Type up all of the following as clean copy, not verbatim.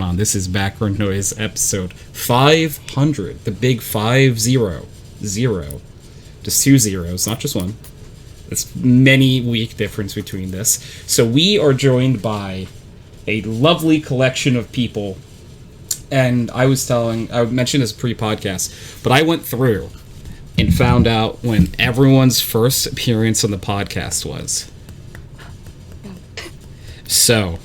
going on? This is Background Noise episode 500. The big 500. Just 2 zeros, not just one. There's many week difference between this. So we are joined by a lovely collection of people. And I mentioned this pre-podcast, but I went through and found out when everyone's first appearance on the podcast was. So,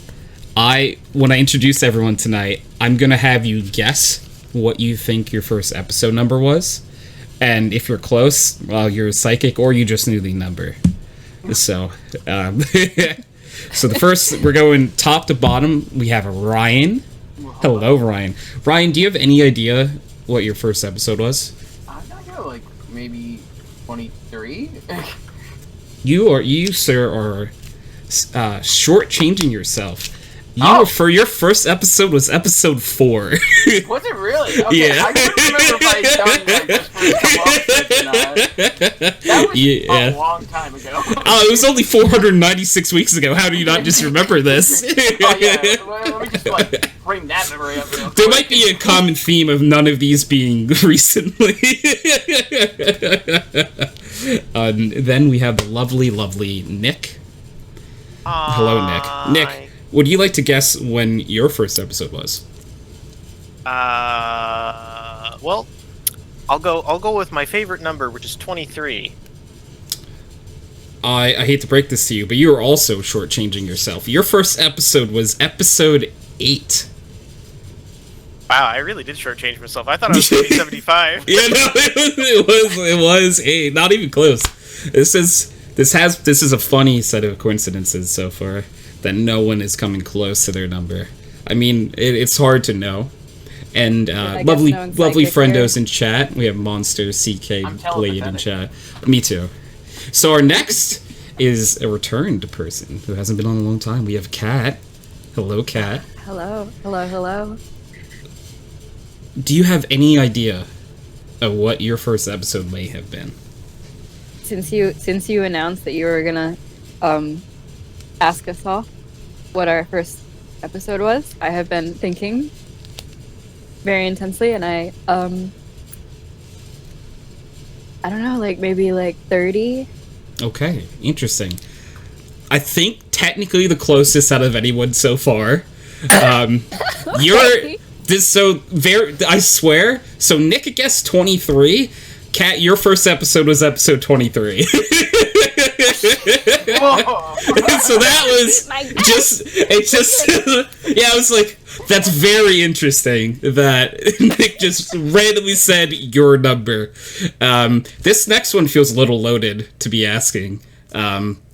when I introduce everyone tonight, I'm going to have you guess what you think your first episode number was. And if you're close, well, you're psychic or you just knew the number. So, so the first, we're going top to bottom. We have Ryan. Hello, Ryan. Ryan, do you have any idea what your first episode was? I'm not gonna, maybe 23? You, sir, are shortchanging yourself. For your first episode was episode 4. Was it really? Okay, Yeah. I couldn't remember if I had done just for That was a long time ago. Oh, it was only 496 weeks ago. How do you not just remember this? Oh yeah, let me just bring that memory up real quick. There might be a common theme of none of these being recently. Then we have the lovely, lovely Nick. Hello, Nick. Nick, would you like to guess when your first episode was? Well, I'll go with my favorite number, which is 23. I hate to break this to you, but you are also shortchanging yourself. Your first episode was episode 8. Wow, I really did shortchange myself. I thought I was 75. Yeah, no, it was 8. Not even close. This is a funny set of coincidences so far that no one is coming close to their number. I mean, it's hard to know. And lovely friendos in chat. We have Monster, CK, Blade in chat. Me too. So our next is a returned person who hasn't been on in a long time. We have Kat. Hello, Kat. Hello. Do you have any idea of what your first episode may have been? Since you announced that you were gonna ask us all what our first episode was, I have been thinking very intensely, and I don't know, maybe 30. Okay, interesting. I think technically the closest out of anyone so far. You're I swear. So Nick guessed 23. Kat, your first episode was episode 23. So that was I was like, that's very interesting that Nick just randomly said your number. This next one feels a little loaded to be asking.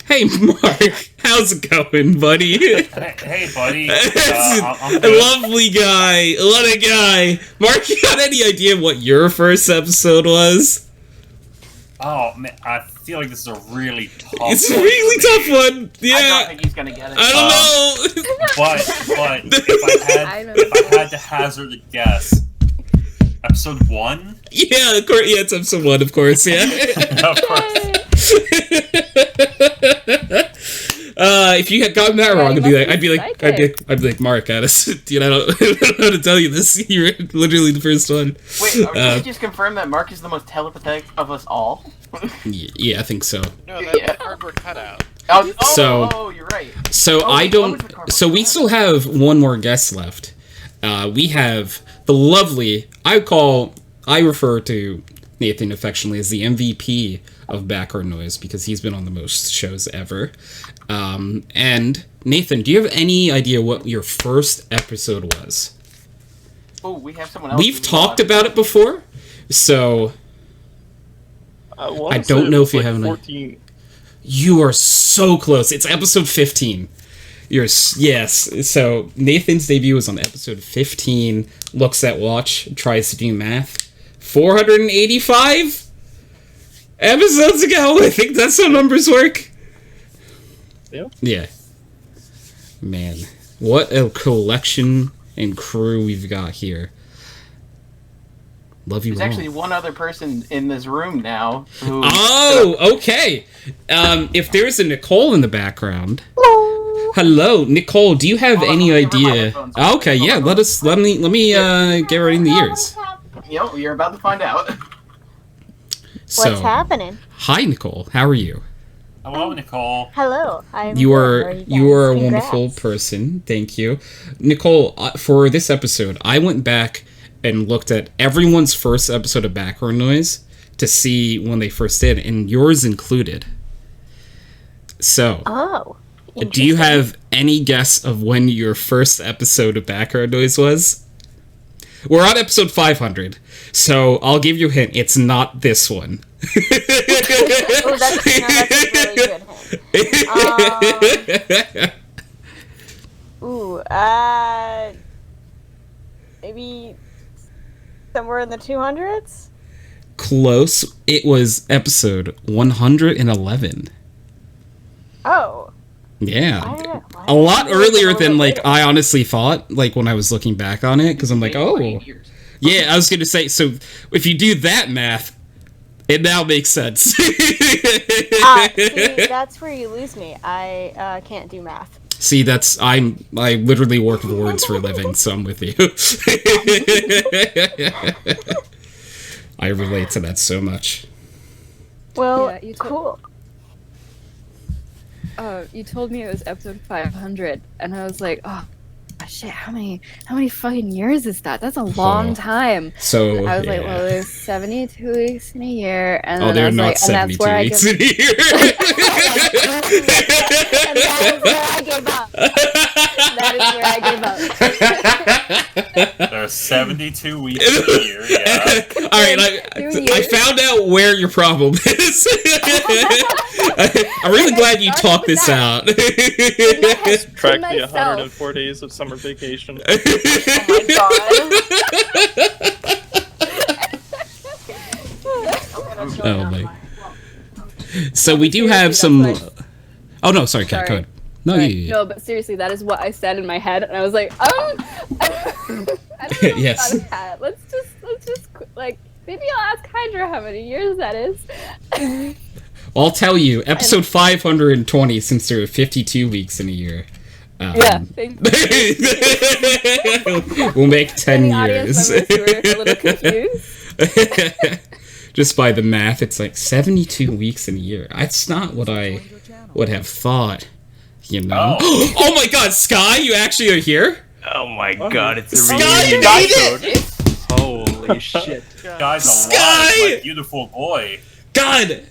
Hey, Mark, how's it going, buddy? Hey, buddy. I'm a lovely guy. What a guy. Mark, you got any idea what your first episode was? Oh, man, I feel like this is a really tough one. It's a really tough one. Yeah. I don't think he's gonna get it. I don't know. But if I had to hazard a guess, episode 1? Yeah, of course. Yeah, it's episode 1, of course. Yeah. Of course. If you had gotten that wrong, I'd be like, Mark, I don't know how to tell you this. You're literally the first one. Wait, can we just confirm that Mark is the most telepathetic of us all? Yeah, I think so. No, that's cardboard cutout. You're right. So we still have one more guest left. We have the lovely. I refer to Nathan affectionately as the MVP of Background Noise because he's been on the most shows ever. And Nathan, do you have any idea what your first episode was? Oh, we have someone else. We've talked about it before, so I don't know if you have an idea. You are so close. It's episode 15. Yes. So Nathan's debut was on episode 15. Looks at watch, tries to do math. 485 episodes ago. I think that's how numbers work. Yeah. Man, what a collection and crew we've got here. Love you all. There's actually one other person in this room now who... Oh, okay. If there's a Nicole in the background... Hello. Hello, Nicole. Do you have Hold on, any let me cover my idea? headphones. Okay, yeah. Let me get right in the ears. Yep, you're about to find out. So, What's happening? hi, Nicole. How are you? Hello, Nicole. Hello. I'm You good. How are you you guys? are a Congrats. wonderful person. Thank you, Nicole. For this episode, I went back and looked at everyone's first episode of background noise to see when they first did, and yours included. So, Oh. do you have any guess of when your first episode of background noise was? We're on episode 500, so I'll give you a hint. It's not this one. Oh, that's a really good hint. Maybe somewhere in the 200s? Close. It was episode 111. Oh. Yeah. Why A lot did I earlier know than, that like, later? I honestly thought, like, when I was looking back on it, because I'm like, oh. Yeah, I was going to say, so if you do that math, it now makes sense. See, that's where you lose me. I can't do math. See, I literally work with words for a living, so I'm with you. I relate to that so much. Well, Yeah, you cool. You told me it was episode 500, and I was like, oh shit, how many fucking years is that? That's a long time. So I was yeah. like, well, there's 72 weeks in a year, and then They're I was not like, and that's 72 where weeks in a year. and that is where I gave up. That is where I gave up. There are 72 weeks in a year, yeah. All right, I found out where your problem is. I'm really glad you talked this out. Track the myself. 104 days of summer vacation. Oh my god. Oh my. So we do have some. Oh no, sorry, Kat. Go ahead. No, Right. you. No, but seriously, that is what I said in my head, and I was like, I don't know Yes. about a cat. Let's just like, maybe I'll ask Hydra how many years that is. I'll tell you, episode 520, since there are 52 weeks in a year. Yeah, thank you. We'll make 10 Any audience years. members who are a little confused. Just by the math, it's like 72 weeks in a year. That's not what I would have thought, you know? Oh my god, Sky, you actually are here? Oh my god, it's a Sky, you reunion. made it! Holy shit. Guy's Sky! alive, my beautiful boy. God!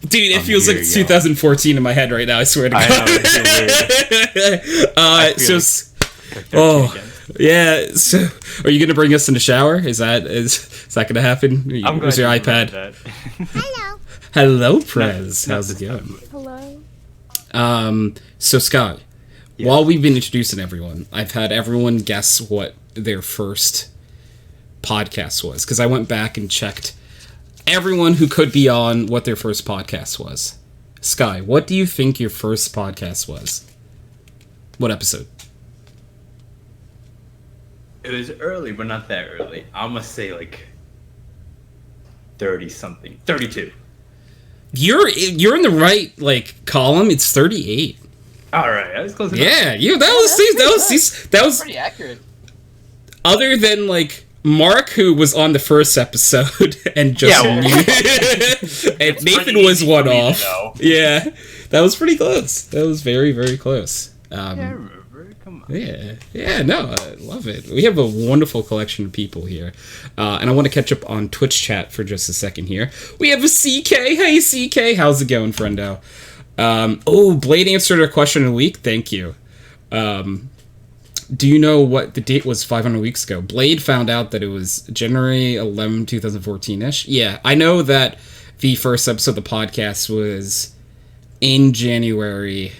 Dude, it I'm feels here, like it's yo. 2014 in my head right now, I swear to God. I know, it's so weird. Yeah, so are you gonna bring us in the shower? Is that gonna happen? I'm Where's your glad you iPad? remembered Hello. Hello, Prez. Not How's this it going? Hello. So Sky, while we've been introducing everyone, I've had everyone guess what their first podcast was, because I went back and checked everyone who could be on what their first podcast was. Sky, what do you think your first podcast was? What episode? It was early, but not that early. I'm gonna say like 30-something. 32. You're in the right column. It's 38. Alright, I was close enough. Yeah, that was Pretty accurate. other than Mark, who was on the first episode, and just Yeah, and Nathan pretty was easy one for me to off. know. Yeah, that was pretty close. That was very, very close. I remember. Come on. Yeah, no, I love it. We have a wonderful collection of people here. And I want to catch up on Twitch chat for just a second here. We have a CK. Hey, CK. How's it going, friendo? Blade answered our question in a week. Thank you. Do you know what the date was 500 weeks ago? Blade found out that it was January 11, 2014-ish. Yeah, I know that the first episode of the podcast was in January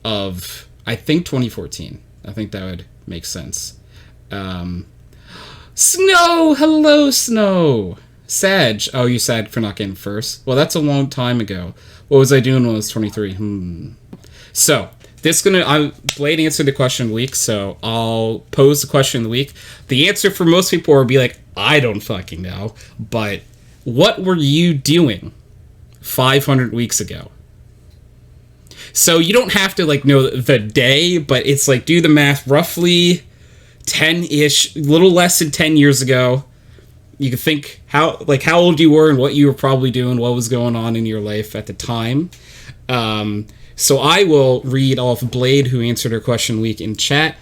of, I think, 2014. I think that would make sense. Snow! Hello, Snow! Sag. Oh, you sad for not getting first? Well, that's a long time ago. What was I doing when I was 23? So, Blade answered the question of the week, so I'll pose the question of the week. The answer for most people will be like, I don't fucking know, but what were you doing 500 weeks ago? So you don't have to like know the day, but it's like do the math. Roughly 10-ish, a little less than 10 years ago. You can think how old you were and what you were probably doing, what was going on in your life at the time. So I will read off Blade, who answered her question week in chat.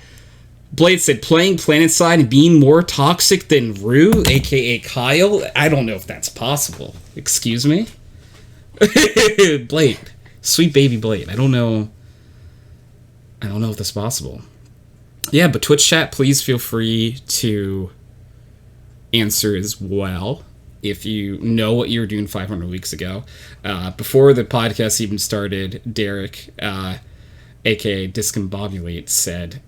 Blade said, playing PlanetSide and being more toxic than Rue, aka Kyle. I don't know if that's possible. Excuse me? Blade. Sweet baby Blade. I don't know if that's possible. Yeah, but Twitch chat, please feel free to answer as well if you know what you were doing 500 weeks ago. Before the podcast even started, Derek, aka Discombobulate, said,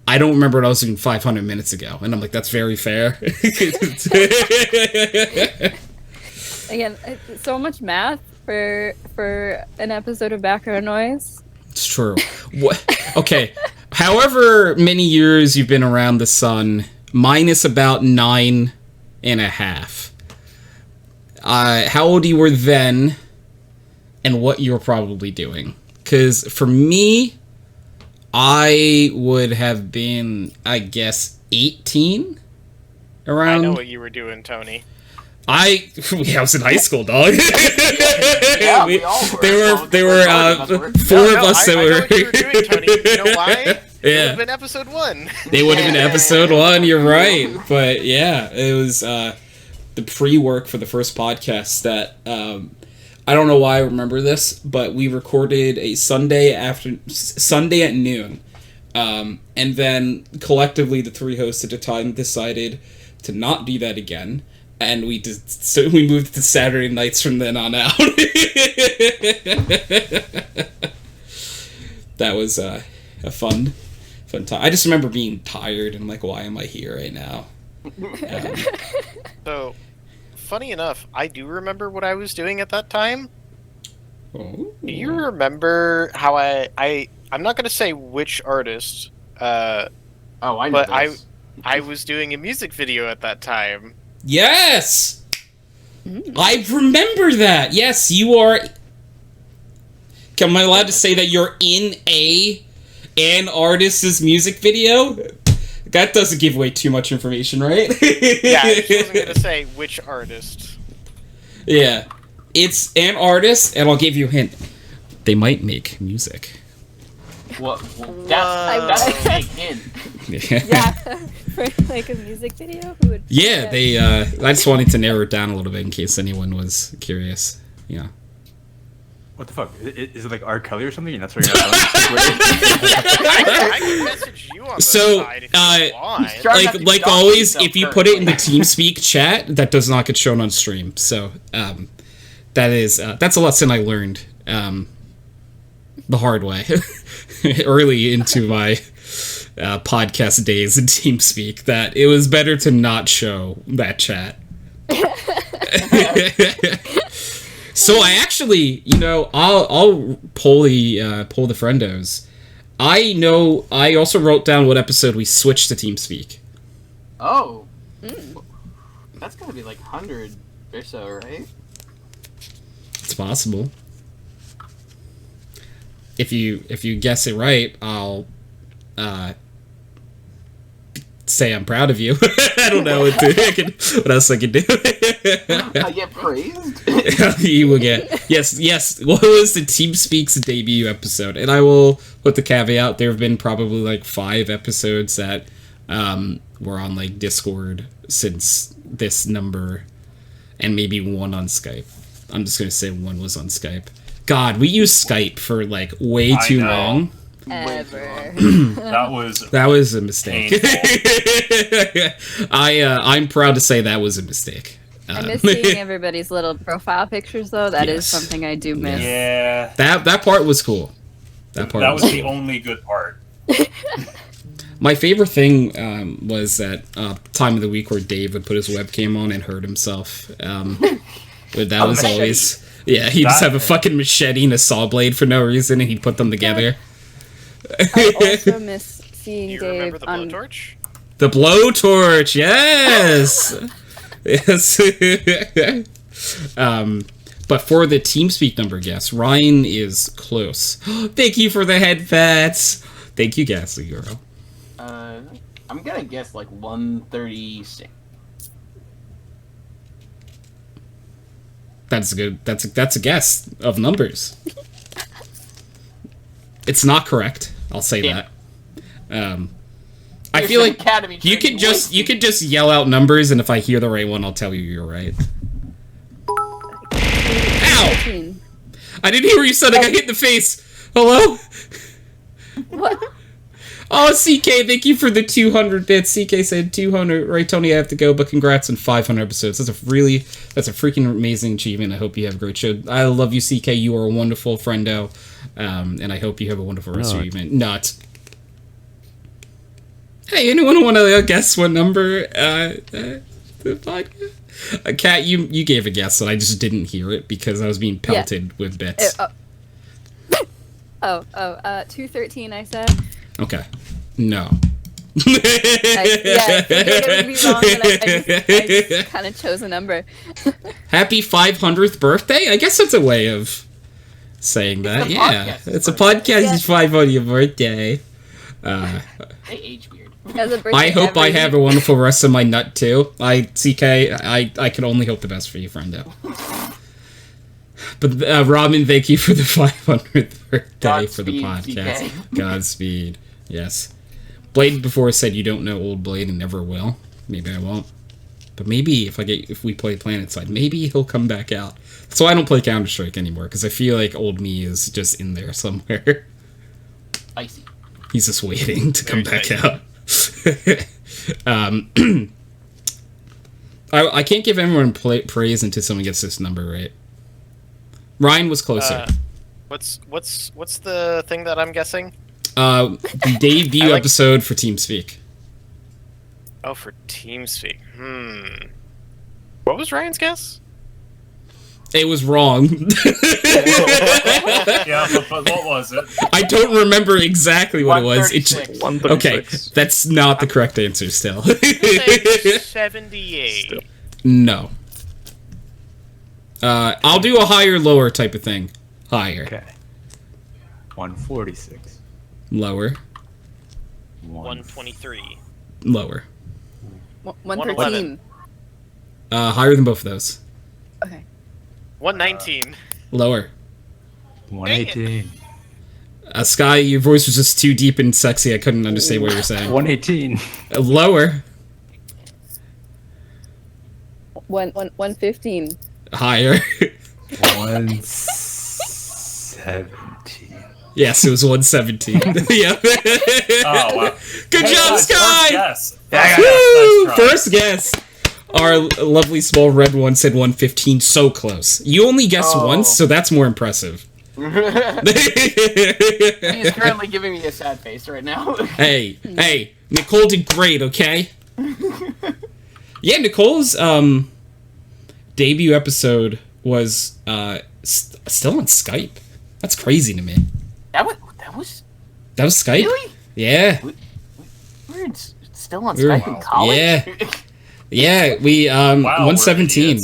I don't remember what I was doing 500 minutes ago. And I'm like, that's very fair. Again, so much math for an episode of background noise. It's true. Okay. However many years you've been around the sun, minus about 9.5. How old you were then, and what you were probably doing. Because for me, I would have been, I guess, 18 around. I know what you were doing, Tony. I was in high school, dog. Yeah, we all were. There were four of us that I were. know what you were doing, Tony. You know why? It would Yeah. have been episode 1. They would have been episode 1, you're right. But yeah, it was the pre-work for the first podcast that I don't know why I remember this, but we recorded a Sunday at noon. And then collectively the three hosts at the time decided to not do that again. And we moved to Saturday nights from then on out. That was a fun time. I just remember being tired and like, why am I here right now? So, funny enough, I do remember what I was doing at that time. Oh. Do you remember how I'm not going to say which artist, Oh, I know but this. I was doing a music video at that time. Yes! I remember that. Yes, you are. Am I allowed to say that you're in an artist's music video? That doesn't give away too much information, right? Yeah, I just wasn't going to say which artist. Yeah. It's an artist, and I'll give you a hint. They might make music. Well, that's a big hint. Yeah, for like a music video. Who would? Yeah, they. I just wanted to narrow it down a little bit in case anyone was curious. Yeah. What the fuck? Is it like R. Kelly or something? And that's where you're not I can message you on the side if you want. Try not to be like doxing always, yourself if you put it in the currently. TeamSpeak chat, that does not get shown on stream. So that's a lesson I learned the hard way early into my podcast days in TeamSpeak, that it was better to not show that chat. So I actually, I'll pull the friendos. I know. I also wrote down what episode we switched to TeamSpeak. Oh. That's gonna be like 100 or so, right? It's possible. If you guess it right, I'll say I'm proud of you. I don't know what else I can do. I get praised. You will get yes. What was the TeamSpeak's debut episode? And I will put the caveat: there have been probably like 5 episodes that were on like Discord since this number, and maybe 1 on Skype. I'm just gonna say 1 was on Skype. God, we used Skype for like way too long. Ever. That was a mistake. I'm proud to say that was a mistake. I miss seeing everybody's little profile pictures, though. That is something I do miss. Yeah. That part was cool. That was the only good part. My favorite thing was that time of the week where Dave would put his webcam on and hurt himself. That was always... Yeah, he'd just have a fucking machete and a saw blade for no reason, and he'd put them together. I also miss seeing You Dave remember the on... blowtorch? The blowtorch, yes! Yes. But for the TeamSpeak number guess, Ryan is close. Thank you for the head pats. Thank you, Ghastly Girl. I'm gonna guess like 136. That's good. That's a guess of numbers. It's not correct. I'll say that. I feel like you could just yell out numbers, and if I hear the right one, I'll tell you you're right. Ow! I didn't hear what you said. I got hit in the face. Hello? What? Oh, CK, thank you for the 200 bits. CK said 200. Right, Tony, I have to go, but congrats on 500 episodes. That's a freaking amazing achievement. I hope you have a great show. I love you, CK. You are a wonderful friendo, and I hope you have a wonderful rest of your evening. Not. Hey, anyone want to guess what number the podcast? Kat, you gave a guess, and I just didn't hear it because I was being pelted with bits. 213, I said. Okay. No. I figured it would be wrong, but I just kind of chose a number. Happy 500th birthday? I guess that's a way of saying that. Yeah. It's a podcast's 500th birthday. They age weird. I hope I have a wonderful rest of my nut, too. CK, I can only hope the best for you, friendo. But, Robin, thank you for the 500th birthday for the podcast. CK. Godspeed. Yes. Blade before said you don't know old Blade and never will. Maybe I won't. But maybe if we play PlanetSide, maybe he'll come back out. So I don't play Counter-Strike anymore, because I feel like old me is just in there somewhere. Icy. He's just waiting to come back out. I can't give everyone praise until someone gets this number right. Ryan was closer. What's the thing that I'm guessing? The debut episode for TeamSpeak. Oh, for TeamSpeak. What was Ryan's guess? It was wrong. Yeah, but what was it? I don't remember exactly what it was. It's 136. okay. That's not the correct answer. Still. 78. No. I'll do a higher, lower type of thing. Higher. Okay. 146. Lower. 123. Lower. 113. Higher than both of those. Okay. 119. Lower. 118. Sky, your voice was just too deep and sexy. I couldn't understand what you were saying. 118. Lower. 115. Higher. 117. Yes, it was 117. Yeah. Oh, wow. Good job, Sky! Yes. Woo! First guess. Our lovely small red one said 115. So close. You only guessed once, so that's more impressive. He's currently giving me a sad face right now. Hey, Nicole did great, okay? Yeah, Nicole's debut episode was still on Skype. That's crazy to me. That was Skype? Really? Yeah. We're still on Skype in college? Yeah. Yeah, we 117.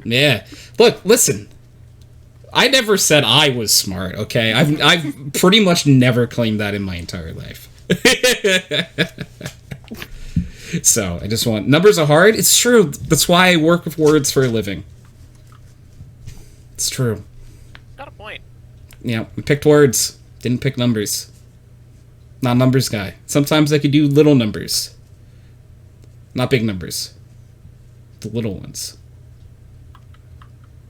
Yeah. Look, listen. I never said I was smart, okay? I've pretty much never claimed that in my entire life. So, I just want... Numbers are hard? It's true. That's why I work with words for a living. It's true. Got a point. Yeah, we picked words. Didn't pick numbers. Not a numbers guy. Sometimes I could do little numbers. Not big numbers. The little ones.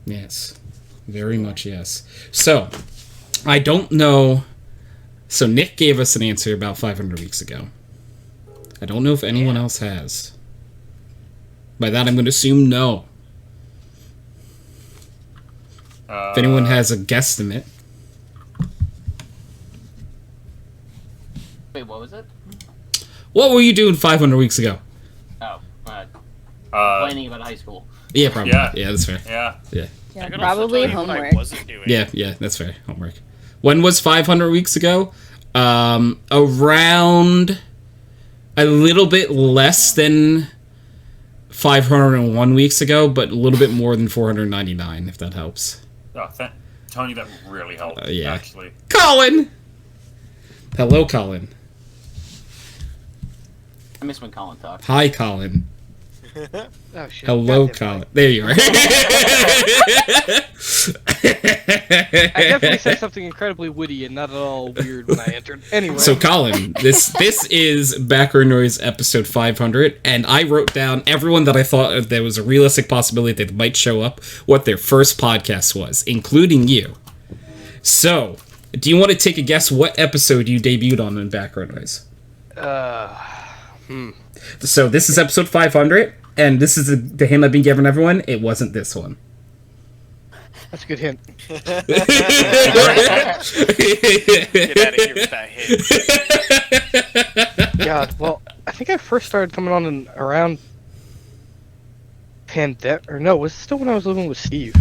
Yes. Very much yes. So, I don't know... So, Nick gave us an answer about 500 weeks ago. I don't know if anyone else has. By that, I'm going to assume no. If anyone has a guesstimate. Wait, what was it? What were you doing 500 weeks ago? Oh, complaining about high school. Yeah, probably. Yeah, that's fair. Yeah. Yeah. Yeah, I could also probably tell you what homework. I wasn't doing. Yeah, that's fair. Homework. When was 500 weeks ago? Around a little bit less than 501 weeks ago, but a little bit more than 499, if that helps. Oh, Tony, that really helped, yeah. actually. Collin! Hello, Collin. I miss when Collin talked. Hi, Collin. Oh, shit. Hello, Goddamn Collin. There you are. I definitely said something incredibly witty and not at all weird when I entered. Anyway. So, Collin, this is Background Noise episode 500, and I wrote down everyone that I thought there was a realistic possibility that might show up, what their first podcast was, including you. So, do you want to take a guess what episode you debuted on in Background Noise? So, this is episode 500, and this is the hint I've been giving everyone. It wasn't this one. That's a good hint. Get out of here with that hint. God, well, I think I first started coming on around pandemic, or no, was it still when I was living with Steve?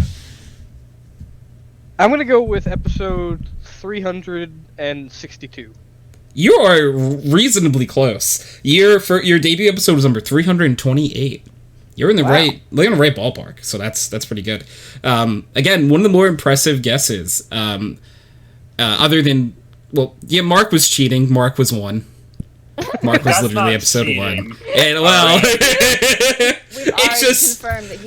I'm gonna go with episode 362. You are reasonably close. Your debut episode was number 328. You're in the right ballpark, so that's pretty good. Again, one of the more impressive guesses. Other than, well, yeah, Mark was cheating. Mark was 1. Mark was literally episode cheating. 1. And well, We've it's just confirmed that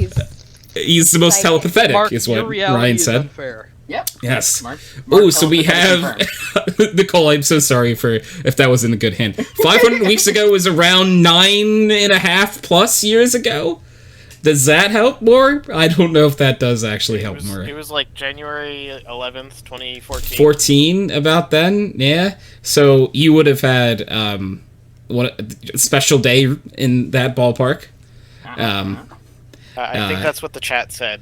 he's the most Psychic. telepathetic, Mark, is what your reality Ryan is said. unfair. Yep. Yes. Mark Oh, so we confirmed. have Nicole. I'm so sorry if that wasn't a good hint. 500 weeks ago was around 9.5 plus years ago. Does that help more? I don't know if that does actually help more. It was like January 11th, 2014. 14 about then, yeah. So you would have had what a special day in that ballpark. I think that's what the chat said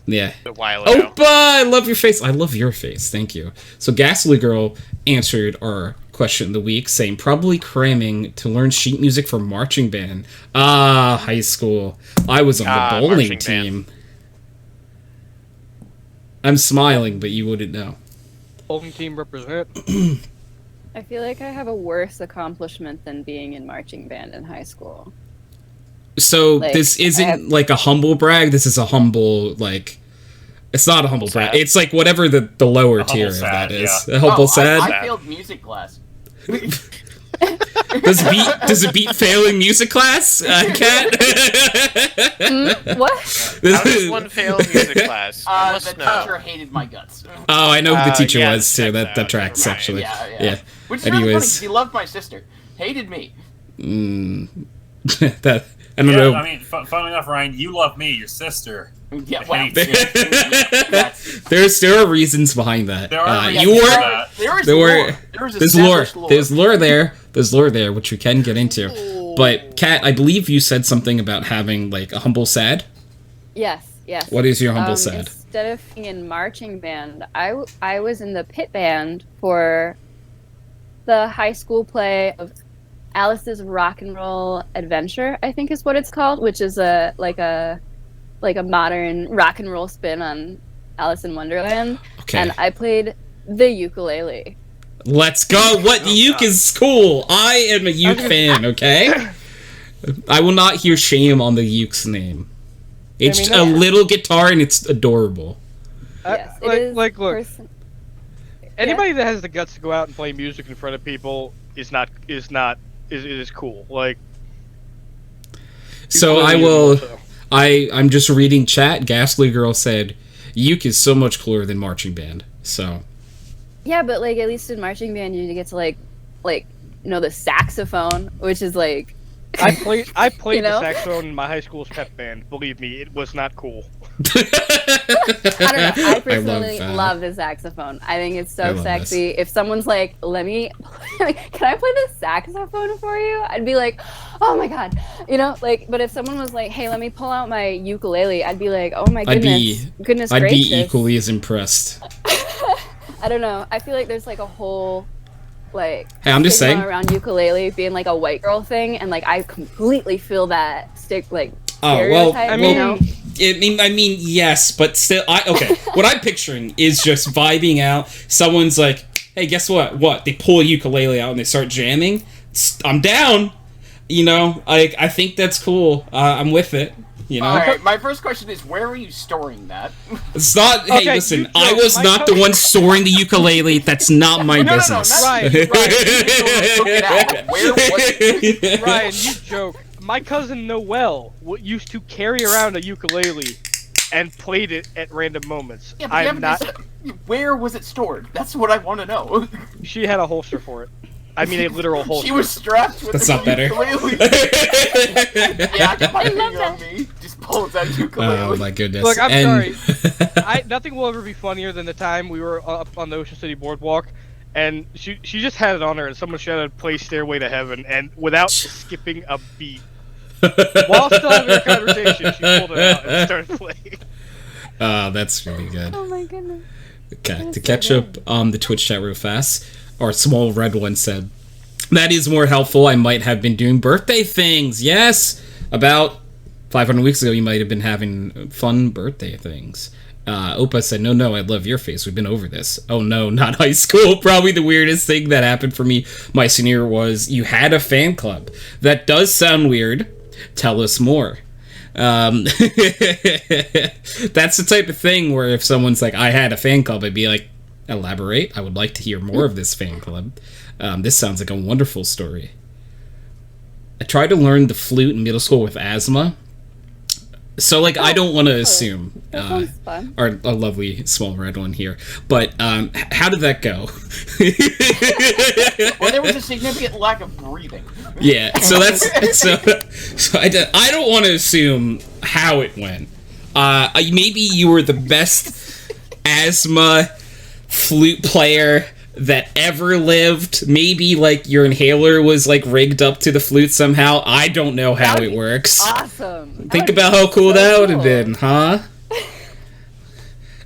Yeah. a while ago. Opa, I love your face. I love your face. Thank you. So Ghastly Girl answered our question of the week, saying probably cramming to learn sheet music for marching band. High school. I was on the bowling marching team. band. I'm smiling, but you wouldn't know. Bowling team represent. I feel like I have a worse accomplishment than being in marching band in high school. So Like, this I isn't have- like a humble brag. This is a humble, like, it's not a humble brag. sad. It's like whatever the lower humble tier of sad, that is. yeah. A humble Oh, sad. I failed music class. Does beat fail in music class, Kat? What? How does one fail music class? I The must know. teacher hated my guts. Oh, I know who the teacher yeah, was too. that That checks tracks out. actually. Yeah. Which is really funny because he loved my sister. Hated me. That I don't Yeah, know. I mean, funnily enough, Ryan, you love me, your sister. Yeah, well, Hate. There are reasons behind that. There are reasons You for were that. there's lore there, which we can get into. But Kat, I believe you said something about having like a humble sad. Yes. What is your humble sad? Instead of being in marching band, I was in the pit band for the high school play of Alice's Rock and Roll Adventure, I think is what it's called, which is a modern rock and roll spin on Alice in Wonderland. Okay. And I played the ukulele. Let's go. What uke is cool. I am a uke fan, okay? I will not hear shame on the uke's name. It's I mean, a little guitar and it's adorable. Yes, it like, is look, person- anybody that has the guts to go out and play music in front of people is cool. Like, So I will. I'm just reading chat. Ghastly Girl said, "Uke is so much cooler than marching band." So Yeah, but like at least in marching band you get to like the saxophone, which is like I played You know? the saxophone in my high school's pep band. Believe me, it was not cool. I don't know. I personally that. love the saxophone. I think it's I so love sexy. If someone's like, "Let me, can I play the saxophone for you?" I'd be like, "Oh my god," But if someone was like, "Hey, let me pull out my ukulele," I'd be like, "Oh my goodness, I'd gracious!" be equally as impressed. I don't know. I feel like there's like a whole like Hey, I'm just stigma saying. around ukulele being like a white girl thing, and like I completely feel that Oh well, stereotype. I mean- I mean, yes, but still, what I'm picturing is just vibing out. Someone's like, "Hey, guess what? What?" They pull a ukulele out and they start jamming. I'm down. you know, I think that's cool. I'm with it. You know. All right. My first question is, where were you storing that? It's not. Okay, Hey, listen. you I joke. was not the one storing the ukulele. That's not my business. No, Ryan, Look it out. Where was it? Ryan, you joke. My cousin Noel used to carry around a ukulele and played it at random moments. Yeah, but I'm not. Where was it stored? That's what I want to know. She had a holster for it. I mean, a literal holster. She was strapped with That's the not better. ukulele. Yeah, I got my finger on me. Just pulls out ukulele. Oh my goodness. Look, I'm And- sorry. Nothing will ever be funnier than the time we were up on the Ocean City boardwalk, and she just had it on her, and someone shouted, "Play Stairway to Heaven," and without skipping a beat, while still having a conversation, she pulled it out and started playing. Oh, that's really good. Oh my goodness. Okay, to catch up on the Twitch chat real fast, our small red one said, "That is more helpful. I might have been doing birthday things." Yes, about 500 weeks ago, you might have been having fun birthday things. Opa said, no, I love your face. We've been over this. Oh no, not high school. Probably the weirdest thing that happened for me my senior year was you had a fan club. That does sound weird. Tell us more. That's the type of thing where if someone's like, I had a fan club, I'd be like, elaborate. I would like to hear more of this fan club. This sounds like a wonderful story. I tried to learn the flute in middle school with asthma. So, like, I don't want to assume our lovely small red one here, but how did that go? Well, there was a significant lack of breathing. Yeah, so that's so I don't want to assume how it went. Maybe you were the best asthma flute player that ever lived. Maybe like your inhaler was like rigged up to the flute somehow. I don't know how it works. Awesome. Think about how cool that would have been, huh?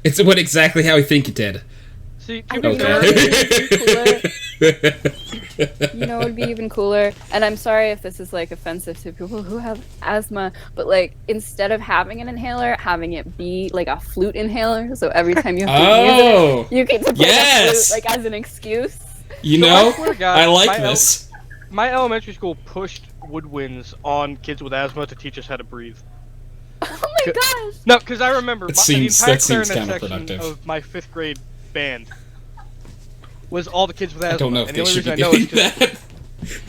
It's what exactly how I think it did. See, I think you know, it would be even cooler. And I'm sorry if this is like offensive to people who have asthma, but like instead of having an inhaler, having it be like a flute inhaler. So every time you have to use it, you get to play the flute like as an excuse. You know, I like my this. My elementary school pushed woodwinds on kids with asthma to teach us how to breathe. Oh my gosh! No, because I remember That the entire seems clarinet section counterproductive. of my 5th grade band was all the kids with asthma. I don't know if and they the only should be reason I know doing is 'cause- that.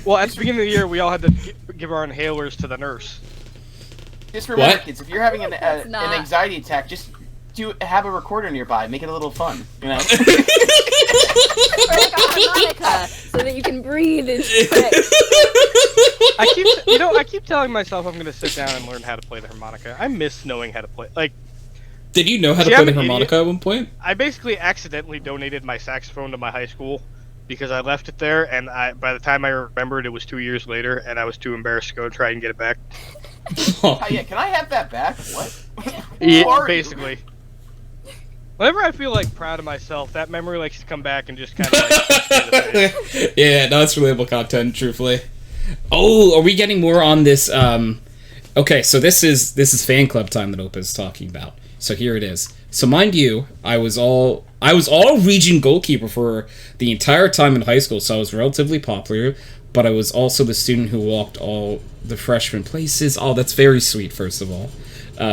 Well, at the beginning of the year, we all had to give our inhalers to the nurse. Just remember, What? kids, if you're having an not- anxiety attack, just have a recorder nearby. Make it a little fun, you know? Or like a harmonica, so that you can breathe and shit. I keep telling myself I'm gonna sit down and learn how to play the harmonica. I miss knowing how to play. Like, Did you know how to See, play I'm the an harmonica at one point? I basically accidentally donated my saxophone to my high school because I left it there, and by the time I remembered, it was 2 years later, and I was too embarrassed to go try and get it back. Oh, yeah, can I have that back? What? Yeah, Who are you? basically. Whenever I feel like proud of myself, that memory likes to come back and just kind of like. Yeah, no, it's relatable content, truthfully. Oh, are we getting more on this? Okay, so this is fan club time that Opa's talking about. So here it is. So mind you, I was all region goalkeeper for the entire time in high school, so I was relatively popular. But I was also the student who walked all the freshman places. Oh, that's very sweet. First of all.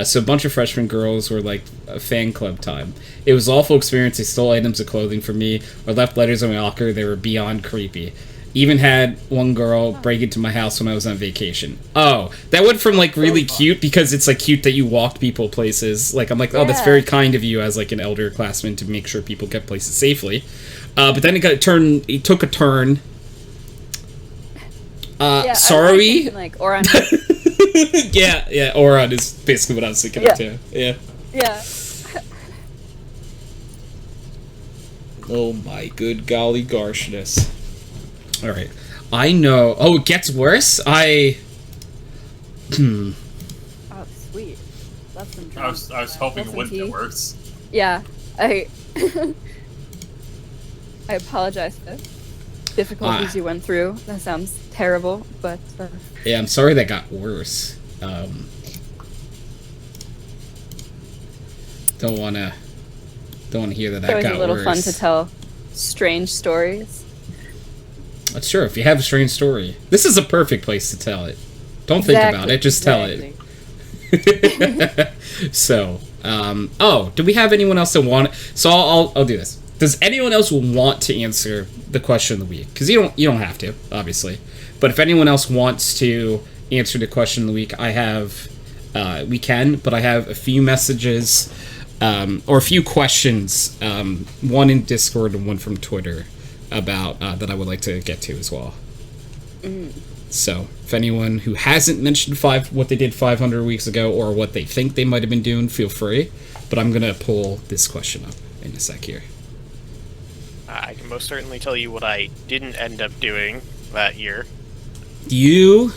So a bunch of freshman girls were like a fan club time. It was an awful experience. They stole items of clothing from me or left letters on my locker. They were beyond creepy. Even had one girl break into my house when I was on vacation. Oh, that went from like really cute because it's like cute that you walked people places. Like I'm like, oh, that's very kind of you as like an elder classman to make sure people get places safely. But then it took a turn. Sorry. Like Oran. yeah, Oran is basically what I was thinking of too. Yeah. Yeah. Oh my good golly garshness. Alright. I know. Oh, it gets worse? Oh, sweet. That's some I was hoping it wouldn't get worse. Yeah. I apologize for the difficulties you went through. That sounds terrible, but... Yeah, I'm sorry that got worse. Don't wanna hear that got worse. It's always a little fun to tell strange stories. That's true. If you have a strange story, this is a perfect place to tell it. Don't think about it. Just tell it. So, do we have anyone else that want? So I'll do this. Does anyone else want to answer the question of the week? Because you don't have to, obviously. But if anyone else wants to answer the question of the week, I have. We can, but I have a few messages, or a few questions. One in Discord and one from Twitter about that I would like to get to as well. So, if anyone who hasn't mentioned what they did 500 weeks ago or what they think they might have been doing, feel free. But I'm gonna pull this question up in a sec here. I can most certainly tell you what I didn't end up doing that year. You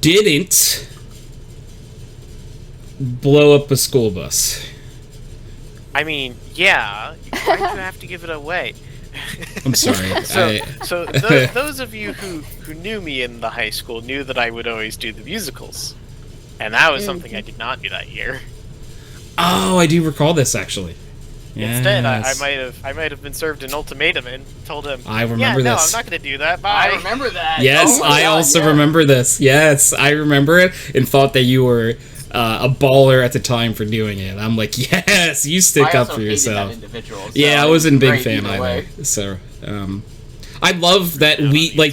didn't blow up a school bus. I mean, yeah, why'd you have to give it away? I'm sorry. Those of you who knew me in the high school knew that I would always do the musicals. And that was something I did not do that year. Oh, I do recall this, actually. Instead, Yes. I might have been served an ultimatum and told him, I remember no, this. I'm not going to do that, bye. I remember that. Yes, Oh my I God, also yeah. remember this. Yes, I remember it and thought that you were a baller at the time for doing it. I'm like, yes, you stick I up also for hated yourself. that individual, so Yeah, I it wasn't a big great fan either either. way. So, I love that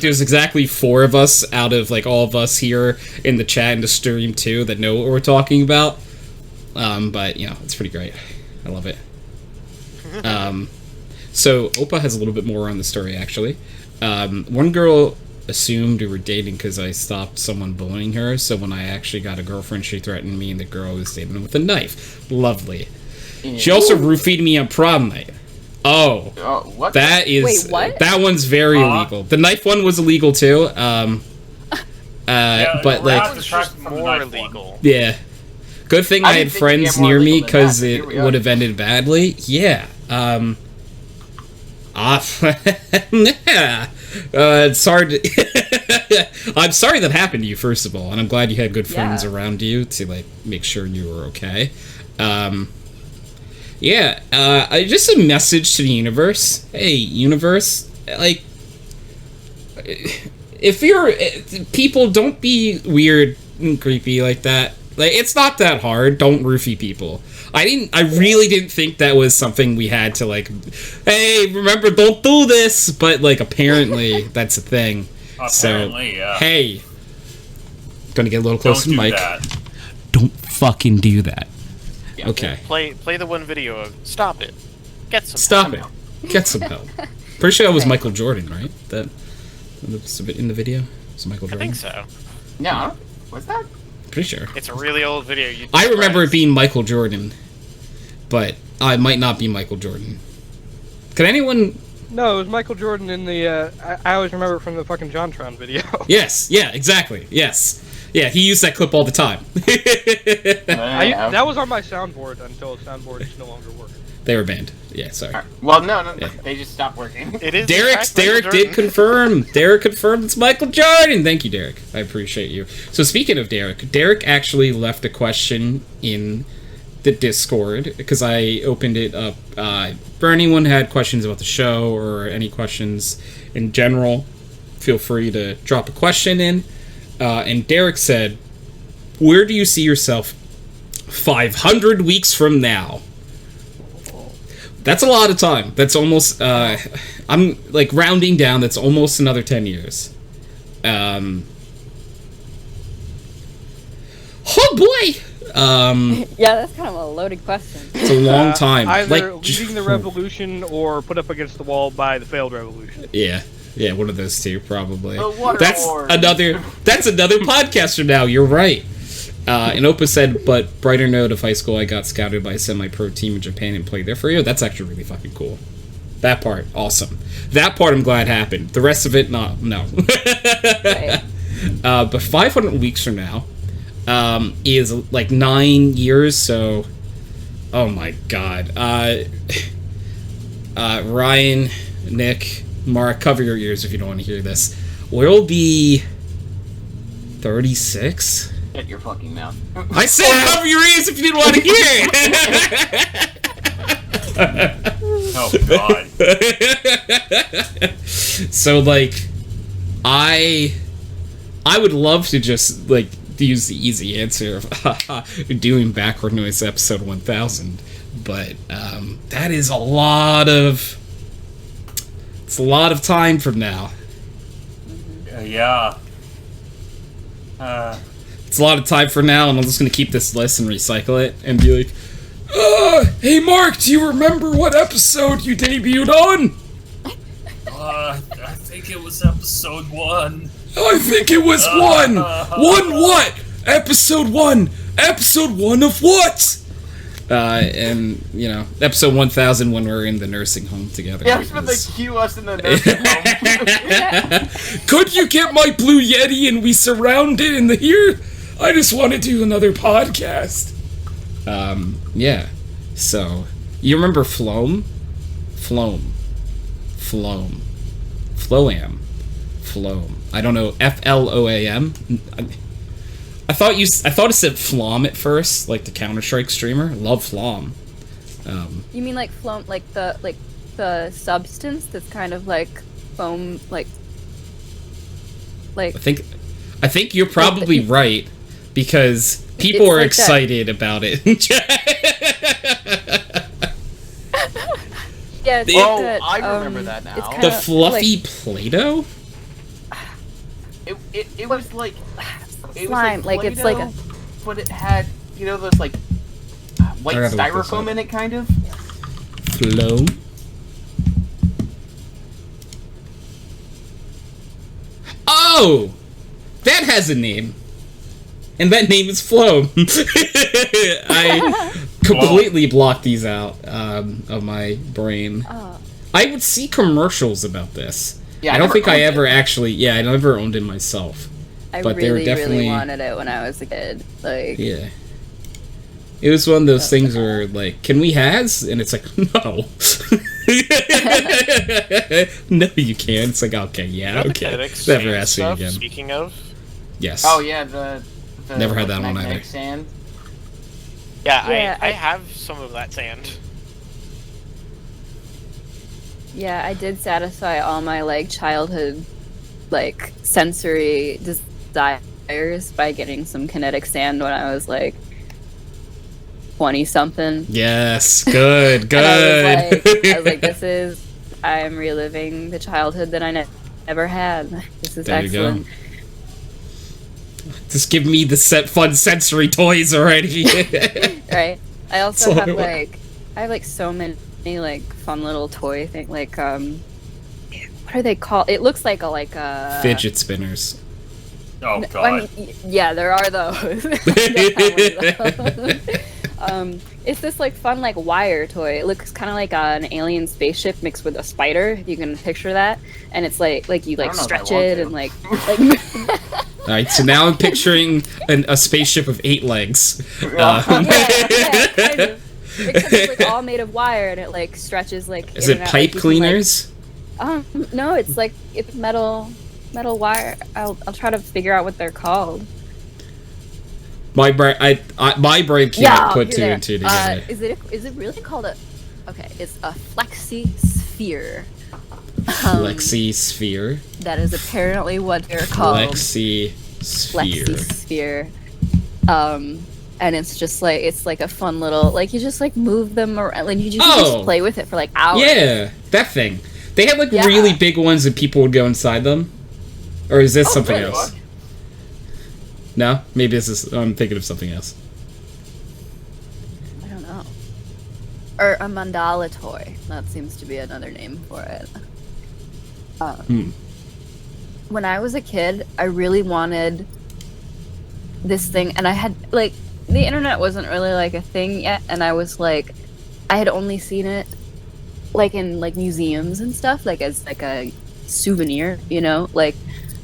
there's exactly 4 of us out of like all of us here in the chat and the stream too that know what we're talking about. But it's pretty great. I love it. So Opa has a little bit more on the story actually. One girl assumed we were dating because I stopped someone bullying her. So when I actually got a girlfriend, she threatened me, and the girl was dating with a knife. Lovely. She also roofied me on prom night. Oh, what? That is. Wait, what? That one's very illegal. The knife one was illegal too. But like, It's just more illegal. yeah. Good thing I had didn't think it'd get friends more near me illegal than because that, but it here we are. would have ended badly. Yeah. It's hard to I'm sorry that happened to you, first of all, and I'm glad you had good friends Yeah. around you to like make sure you were okay. Just a message to the universe. Hey, universe, like, if you're people, don't be weird and creepy like that. Like, it's not that hard. Don't roofie people. I really didn't think that was something we had to, like, hey, remember, don't do this. But, like, apparently that's a thing. Apparently, yeah. Hey, gonna get a little closer to the mic. That. Don't fucking do that. Yeah. Okay. Play the one video of stop it. Get some Stop help. it. Get some help. Pretty sure that was Michael Jordan, right? That was in the video. Was it Michael I Jordan? think so. No, what's that? Pretty sure. It's a really old video. I remember it being Michael Jordan, but it might not be Michael Jordan. Can anyone? No, it was Michael Jordan in the. I always remember it from the fucking JonTron video. Yes. Yeah. Exactly. Yes. Yeah. He used that clip all the time. That was on my soundboard until soundboards no longer work. They were banned. Yeah. Sorry. Well, no, Yeah. they just stopped working. It is. Derek did confirm. Derek confirmed it's Michael Jordan. Thank you, Derek. I appreciate you. So speaking of Derek actually left a question in the Discord because I opened it up for anyone who had questions about the show or any questions in general. Feel free to drop a question in. And Derek said, "Where do you see yourself 500 weeks from now?" That's a lot of time. That's almost, I'm, like, rounding down, that's almost another 10 years. Oh, boy! Yeah, that's kind of a loaded question. It's a long time. Either like, leading the revolution or put up against the wall by the failed revolution. Yeah, one of those two, probably. The water That's wars. another podcast from now, you're right. And Opa said, but brighter note of high school, I got scouted by a semi-pro team in Japan and played there for you. That's actually really fucking cool. That part, awesome. That part I'm glad happened. The rest of it, no. Right. But 500 weeks from now is like 9 years, so... Oh my god. Ryan, Nick, Mark, cover your ears if you don't want to hear this. We'll be 36? Shut your fucking mouth. I said cover your ears if you didn't want to hear it! Oh god. So like, I would love to just like use the easy answer of doing backward noise episode 1000, but that is a lot of. It's a lot of time from now. Yeah. It's a lot of time for now, and I'm just gonna keep this list and recycle it and be like, hey Mark, do you remember what episode you debuted on? I think it was episode 1. I think it was 1! 1 what? Episode 1! Episode 1 of what? And, you know, episode 1000 when we're in the nursing home together. Yeah, I was about to cue us in the nursing home. Could you get my Blue Yeti and we surround it in the here? I just want to do another podcast. Yeah. So, you remember Floam? Floam. I don't know, Floam? I thought it said Flom at first, like the Counter-Strike streamer. Love Flom. You mean like Flom, like the substance that's kind of like foam, like. I think you're probably right, because people are like excited about it. Yeah, it's Oh, that, I remember that now. it's The kinda fluffy like Play-Doh? It was like it slime, was like it's like Play-Doh, but it had, you know, those like white I gotta look this styrofoam up. in it, kind of. Floam? Oh! That has a name. And that name is Floam. I completely blocked these out of my brain. Oh. I would see commercials about this. Yeah, I don't think I owned ever it. actually... Yeah, I never owned it myself. I But they were really, definitely... really wanted it when I was a kid. Like, Yeah. It was one of those things where, like, can we has? And it's like, no. No, you can't. It's like, okay, yeah, You know the okay. kinetic Never sand ask me stuff, again. Speaking of, Yes. Oh yeah, the Never had that one magnetic either. Sand. yeah, Yeah, I I- have some of that sand. yeah, I did satisfy all my like childhood, like sensory desires by getting some kinetic sand when I was like 20 something. Yes, good, good. And I was like, I am reliving the childhood that I never had. This is There you go. excellent. Just give me the fun sensory toys already. Right. I also That's all have I want. I have like so many like fun little toy thing, like what are they called? It looks like a Fidget spinners. Oh I god. mean, yeah, there are those. It's this like fun like wire toy. It looks kind of like an alien spaceship mixed with a spider. If you can picture that, and it's like you like I don't know if I stretch want it to. and like All right, so now I'm picturing a spaceship with 8 legs. yeah, kind of. Except it's like all made of wire and it like stretches like. Is in it and out, pipe like, you can, cleaners? like- no, it's like it's metal wire. I'll try to figure out what they're called. My brain can't put two you're and two there. together. Is it really called a? Okay, it's a flexi sphere. Flexi sphere. That is apparently what they're called. Flexi sphere. Flexi sphere. And it's just like a fun little like you just like move them around and you just play with it for like hours. Yeah, that thing. They had like Yeah. really big ones and people would go inside them. Or is this something really? else? No, maybe this is. I'm thinking of something else. I don't know. Or a mandala toy. That seems to be another name for it. When I was a kid, I really wanted this thing, and I had like the internet wasn't really like a thing yet, and I was like, I had only seen it like in like museums and stuff, like as like a souvenir, you know, like.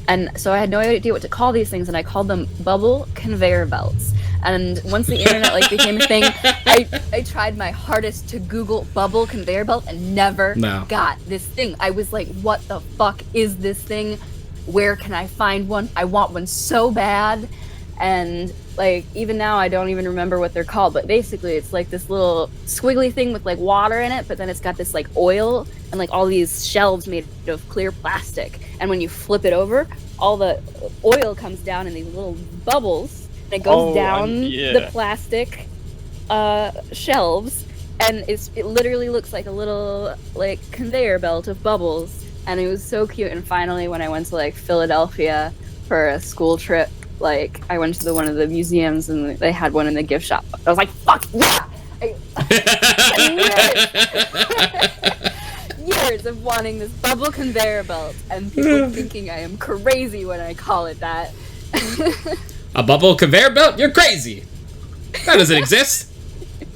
And so I had no idea what to call these things, and I called them bubble conveyor belts. And once the internet like became a thing, I tried my hardest to Google bubble conveyor belt and never got this thing. I was like, what the fuck is this thing? Where can I find one? I want one so bad. And like even now I don't even remember what they're called, but basically it's like this little squiggly thing with like water in it, but then it's got this like oil and like all these shelves made of clear plastic. And when you flip it over, all the oil comes down in these little bubbles, and it goes down the plastic shelves, and it literally looks like a little like conveyor belt of bubbles. And it was so cute. And finally, when I went to like Philadelphia for a school trip, like I went to one of the museums and they had one in the gift shop. I was like, fuck yeah! Years of wanting this bubble conveyor belt, and people thinking I am crazy when I call it that. A bubble conveyor belt? You're crazy! That doesn't exist!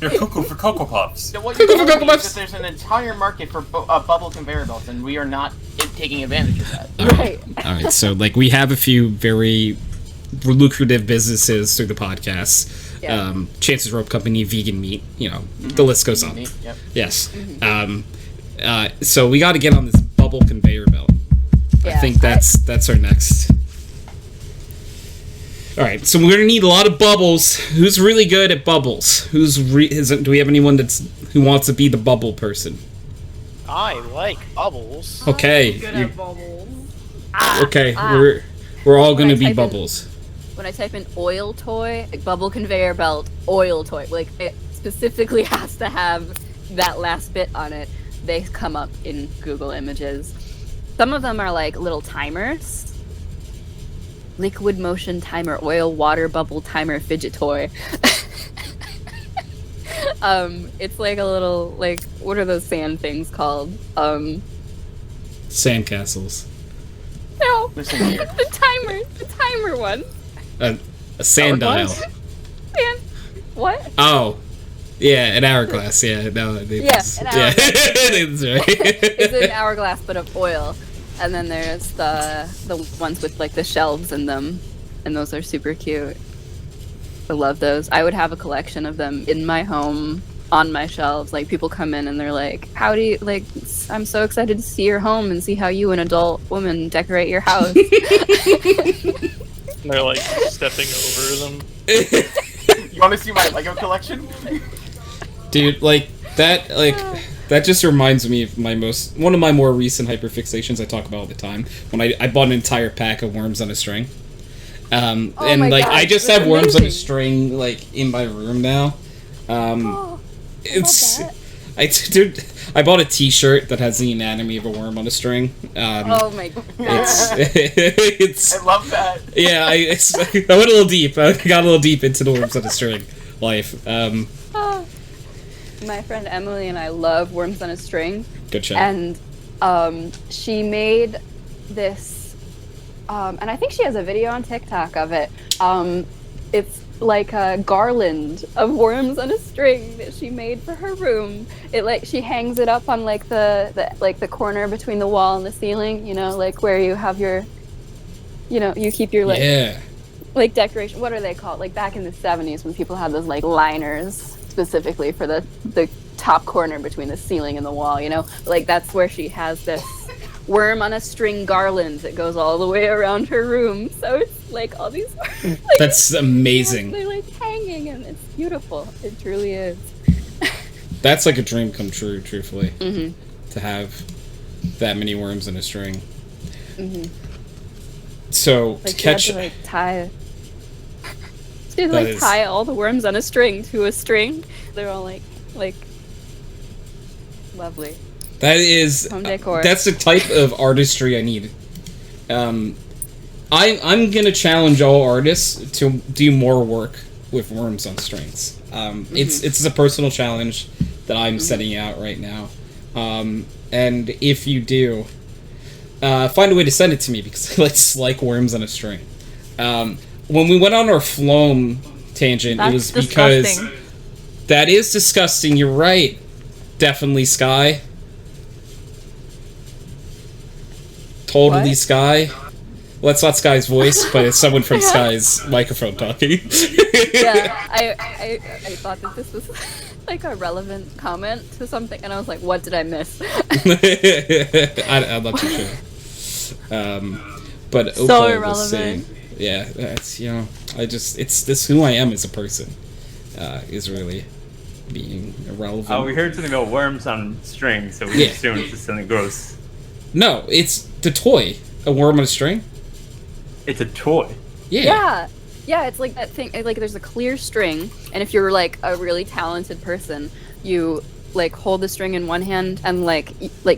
You're cuckoo for Cocoa Puffs. So what you're telling me is that there's an entire market for bubble conveyor belts, and we are not taking advantage of that. Right. Alright, so like we have a few very lucrative businesses through the podcast. Yeah. Chances Rope Company, vegan meat, you know, the list goes on. Yep. Yes. So we got to get on this bubble conveyor belt. I think that's our next. All right, so we're gonna need a lot of bubbles. Who's really good at bubbles? Do we have anyone who wants to be the bubble person? I like bubbles. Okay. Good at bubbles. Okay, we're all gonna be bubbles. When I type in oil toy, like bubble conveyor belt, oil toy, like it specifically has to have that last bit on it. They come up in Google Images. Some of them are like little timers. Liquid motion timer, oil water bubble timer fidget toy. It's like a little, like, what are those sand things called? Sandcastles. No, Listen here. the timer one. A sand dial. Sand. What? Oh. Yeah, an hourglass. Yeah, no. An hourglass. Yeah, that's right. It's an hourglass, but of oil. And then there's the ones with like the shelves in them, and those are super cute. I love those. I would have a collection of them in my home on my shelves. Like people come in and they're like, "How do you like? I'm so excited to see your home and see how you, an adult woman, decorate your house." They're like stepping over them. You want to see my Lego collection? Dude, like that just reminds me of one of my more recent hyperfixations I talk about all the time. When I bought an entire pack of worms on a string. And like gosh, I just have worms on a string like in my room now. I bought a T-shirt that has the anatomy of a worm on a string. Oh my god! It's I love that. Yeah, I went a little deep. I got a little deep into the worms on a string life. My friend Emily and I love worms on a string. Good show. And she made this, and I think she has a video on TikTok of it. It's like a garland of worms on a string that she made for her room. She hangs it up on like the corner between the wall and the ceiling. You know, like where you have your, you keep your like decoration. What are they called? Like back in the 70s when people had those like liners specifically for the top corner between the ceiling and the wall, like that's where she has this worm on a string garland that goes all the way around her room. So it's like all these like, that's amazing. They're like hanging and it's beautiful. It truly is. That's like a dream come true, truthfully. Mm-hmm. To have that many worms in a string. Mm-hmm. So like to catch she had to, like, tie all the worms on a string to a string. They're all like lovely. That is home decor. That's the type of artistry I need. I'm gonna challenge all artists to do more work with worms on strings. It's a personal challenge that I'm setting out right now. And if you do, find a way to send it to me because I like worms on a string. When we went on our Floam tangent, it was because that is disgusting. You're right. Definitely Sky. Totally what? Sky. Well, that's not Sky's voice, but it's someone from Sky's microphone talking. Yeah, I thought that this was like a relevant comment to something, and I was like, what did I miss? I'm not too sure. But so Opal irrelevant. Was saying, yeah, that's it's this who I am as a person. Is really being irrelevant. Oh, we heard something about worms on string, so we assumed it's something gross. No, it's the toy. A worm on a string? It's a toy. Yeah. Yeah, it's like that thing. Like, there's a clear string, and if you're like a really talented person, you like hold the string in one hand, and like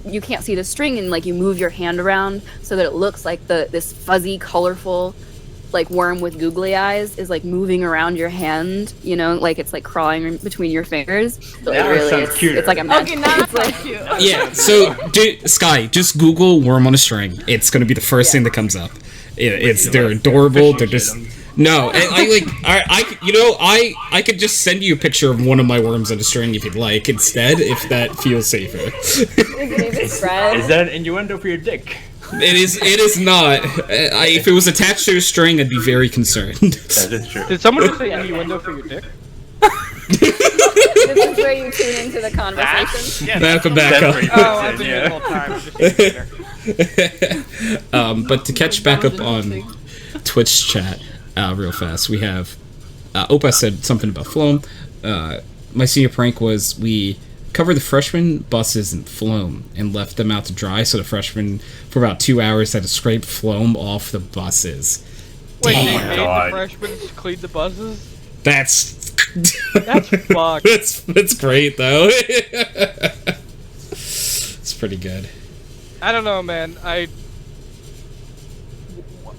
you can't see the string, and like you move your hand around so that it looks like this fuzzy, colorful, like worm with googly eyes is like moving around your hand. You know, like it's like crawling between your fingers. So Now it sounds cuter. it's like a magic. Okay, now that's like cute. Yeah, so Sky, just Google worm on a string. It's gonna be the first thing that comes up. They're adorable. They're just no. I could just send you a picture of one of my worms on a string if you'd like instead, if that feels safer. Is that an innuendo for your dick? It is not. If it was attached to a string, I'd be very concerned. That is true. Did someone just say innuendo for your dick? This is where you tune into the conversation. Back up. Oh, I've been here the whole time. But to catch back up on Twitch chat real fast, we have Opa said something about Floam. My senior prank was we covered the freshman buses in Floam and left them out to dry, so the freshmen for about 2 hours had to scrape Floam off the buses. Wait, Damn. they made the freshmen clean the buses? That's fucked. That's great though. It's pretty good. I don't know, man.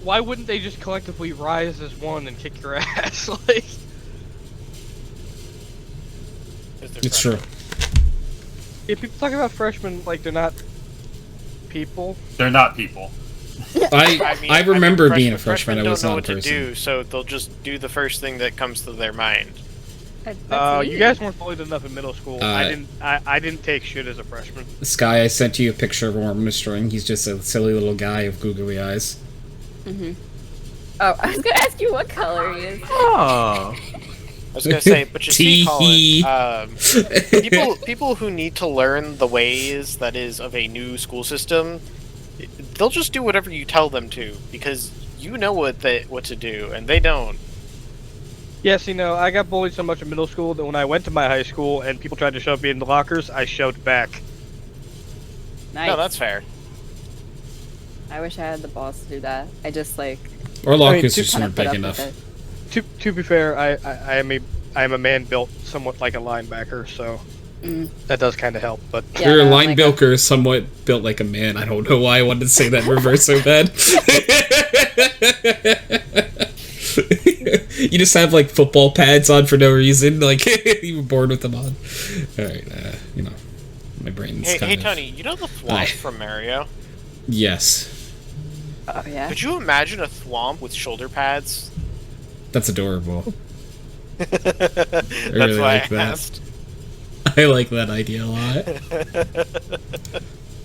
Why wouldn't they just collectively rise as one and kick your ass? Like, It's true. if people talk about freshmen like they're not people. They're not people. I remember being a freshman. I was don't know not what a to person. do, so they'll just do the first thing that comes to their mind. You guys weren't bullied enough in middle school. I didn't take shit as a freshman. Sky, I sent you a picture of a worm on a string. He's just a silly little guy with googly eyes. Oh, I was gonna ask you what color he is. Oh. I was gonna say, but you see, Collin, people who need to learn the ways that is of a new school system, they'll just do whatever you tell them to because you know what to do and they don't. Yes, I got bullied so much in middle school that when I went to my high school and people tried to shove me in the lockers, I shoved back. Nice. No, that's fair. I wish I had the balls to do that. I just like. Our lockers to just kinda weren't put big up enough. with it. To be fair, I am a man built somewhat like a linebacker, so that does kind of help. But You're a line bilker, somewhat built like a man. I don't know why I wanted to say that in reverse so bad. You just have like football pads on for no reason, like you were born with them on. All right, my brain's Hey, Tony, you know the thwomp from Mario? Yes. Oh yeah. Could you imagine a thwomp with shoulder pads? That's adorable. That's really why like I that. asked. I like that idea a lot.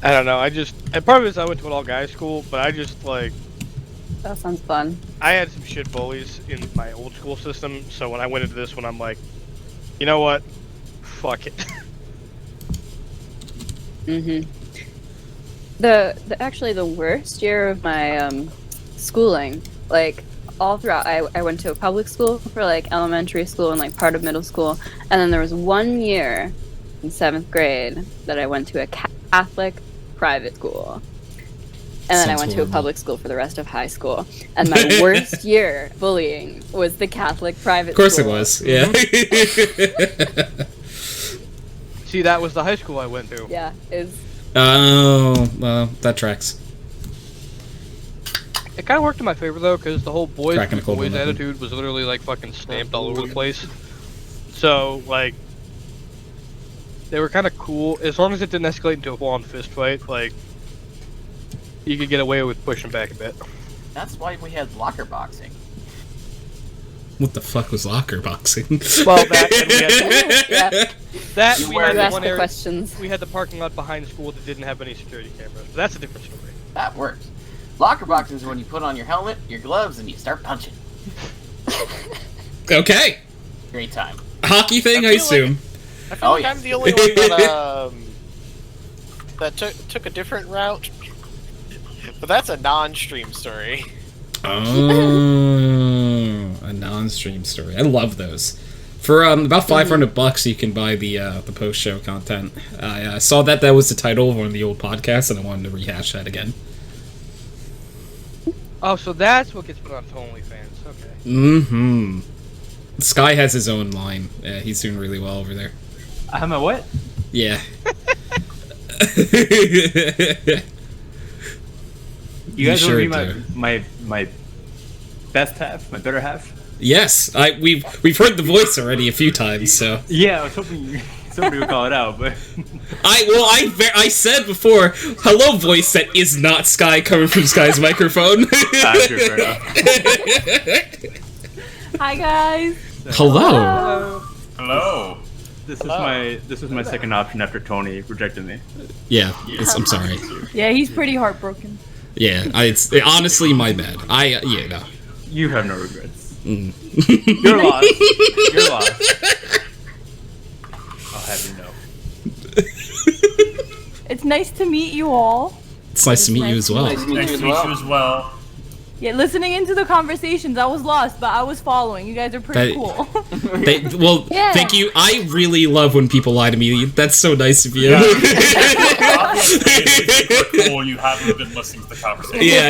I don't know. And part of it is I went to an all-guys school, but I just like. That sounds fun. I had some shit bullies in my old school system, so when I went into this one, I'm like, you know what? Fuck it. Actually the worst year of my schooling, like all throughout, I went to a public school for like elementary school and like part of middle school, and then there was 1 year in 7th grade that I went to a Catholic private school. And then I went to a public school for the rest of high school. And my worst year bullying was the Catholic private school. Of course it was, yeah. See, that was the high school I went to. Yeah, Oh, well, that tracks. It kind of worked in my favor, though, because the whole boys nothing. attitude was literally, like, fucking stamped all over the place. So, like, they were kind of cool. As long as it didn't escalate into a full-on fist fight, like, you could get away with pushing back a bit. That's why we had locker boxing. What the fuck was locker boxing? Well, that and we had You asked the questions. We had the parking lot behind school that didn't have any security cameras, but that's a different story. That works. Locker boxing is when you put on your helmet, your gloves, and you start punching. Okay. Great time. Hockey thing, I assume. I feel like I'm the only one that took a different route. But that's a non-stream story. Oh, a non-stream story. I love those. For about $500, you can buy the post-show content. I saw that was the title of one of the old podcasts, and I wanted to rehash that again. Oh, so that's what gets put on OnlyFans. Okay. Mm-hmm. Sky has his own line. He's doing really well over there. I have my what? Yeah. You guys sure want to be my best half, my better half? Yes, we've heard the voice already a few times. So yeah, I was hoping somebody would call it out, but I said before, hello, voice that is not Sky coming from Sky's microphone. Sure, fair enough. Hi guys. Hello. Hello. This is my second option after Tony rejected me. Yeah, I'm sorry. Yeah, he's pretty heartbroken. Yeah, it's honestly my bad. No. You have no regrets. Mm. You're lost. You're lost. I'll have you know. It's nice to meet you all. It's nice to meet you as well. Nice to meet Nice you to as meet you well. as well. Yeah, listening into the conversations, I was lost, but I was following. You guys are pretty cool. Yeah. Thank you. I really love when people lie to me. That's so nice of you. Yeah. Obviously, it's cool you haven't been listening to the conversation. Yeah,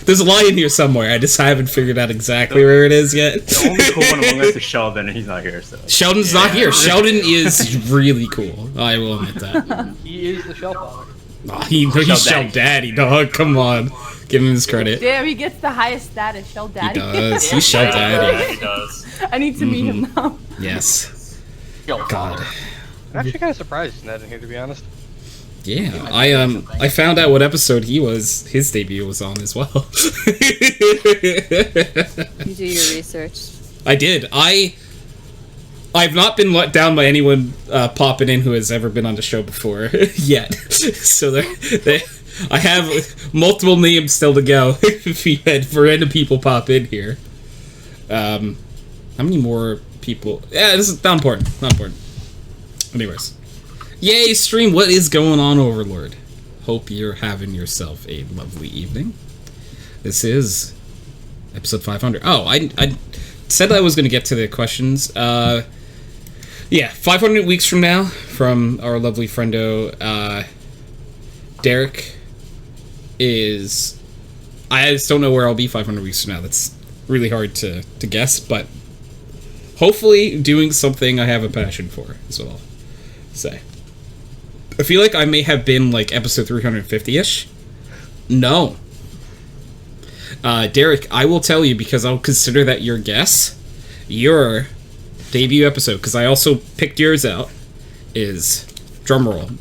there's a lie in here somewhere. I just haven't figured out exactly where it is yet. The only cool one among us is Sheldon, and he's not here. So Sheldon's not here. Sheldon is really cool. I will admit that. He is the Shell Father. Oh, he's Shell Daddy, dog. Come on. Give him his credit. Damn, he gets the highest status, Shell He Daddy. does. He's Shell Daddy. Yeah, he does. I need to meet him now. Yes. Yo, God. I'm actually kind of surprised he's not in here, to be honest. Yeah, I found out what episode his debut was on as well. You do your research. I did. I've not been let down by anyone popping in who has ever been on the show before yet. So I have multiple names still to go if we had for random people pop in here. How many more people? Yeah, this is not important. Not important. Anyways. Yay, stream. What is going on, Overlord? Hope you're having yourself a lovely evening. This is episode 500. Oh, I said I was going to get to the questions. Yeah, 500 weeks from now, from our lovely friendo, Derek is... I just don't know where I'll be 500 weeks from now. That's really hard to guess, but hopefully doing something I have a passion for, is what I'll say. I feel like I may have been, like, episode 350-ish. No. Derek, I will tell you, because I'll consider that your guess. Your debut episode, because I also picked yours out, is drumroll.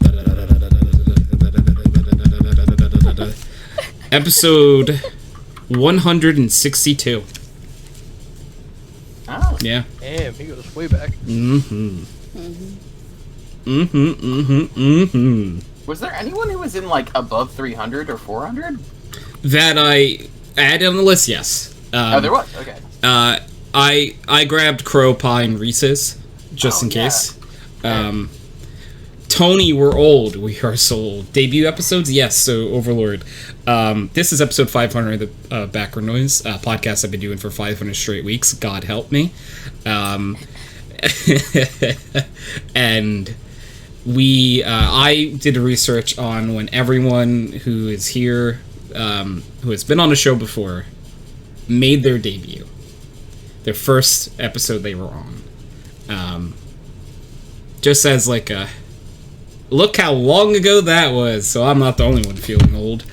Episode 162. Oh. Yeah. Damn, he goes way back. Was there anyone who was in like above 300 or 400? That I added on the list, yes. Oh, there was. Okay. I grabbed Crow, Pie, and Reese's, just in case. Tony, we're old. We are so old. Debut episodes? Yes, so Overlord. This is episode 500 of the Background Noise podcast I've been doing for 500 straight weeks. God help me. And I did a research on when everyone who is here, who has been on the show before, made their debut. Their first episode they were on. Just as like a look how long ago that was, so I'm not the only one feeling old.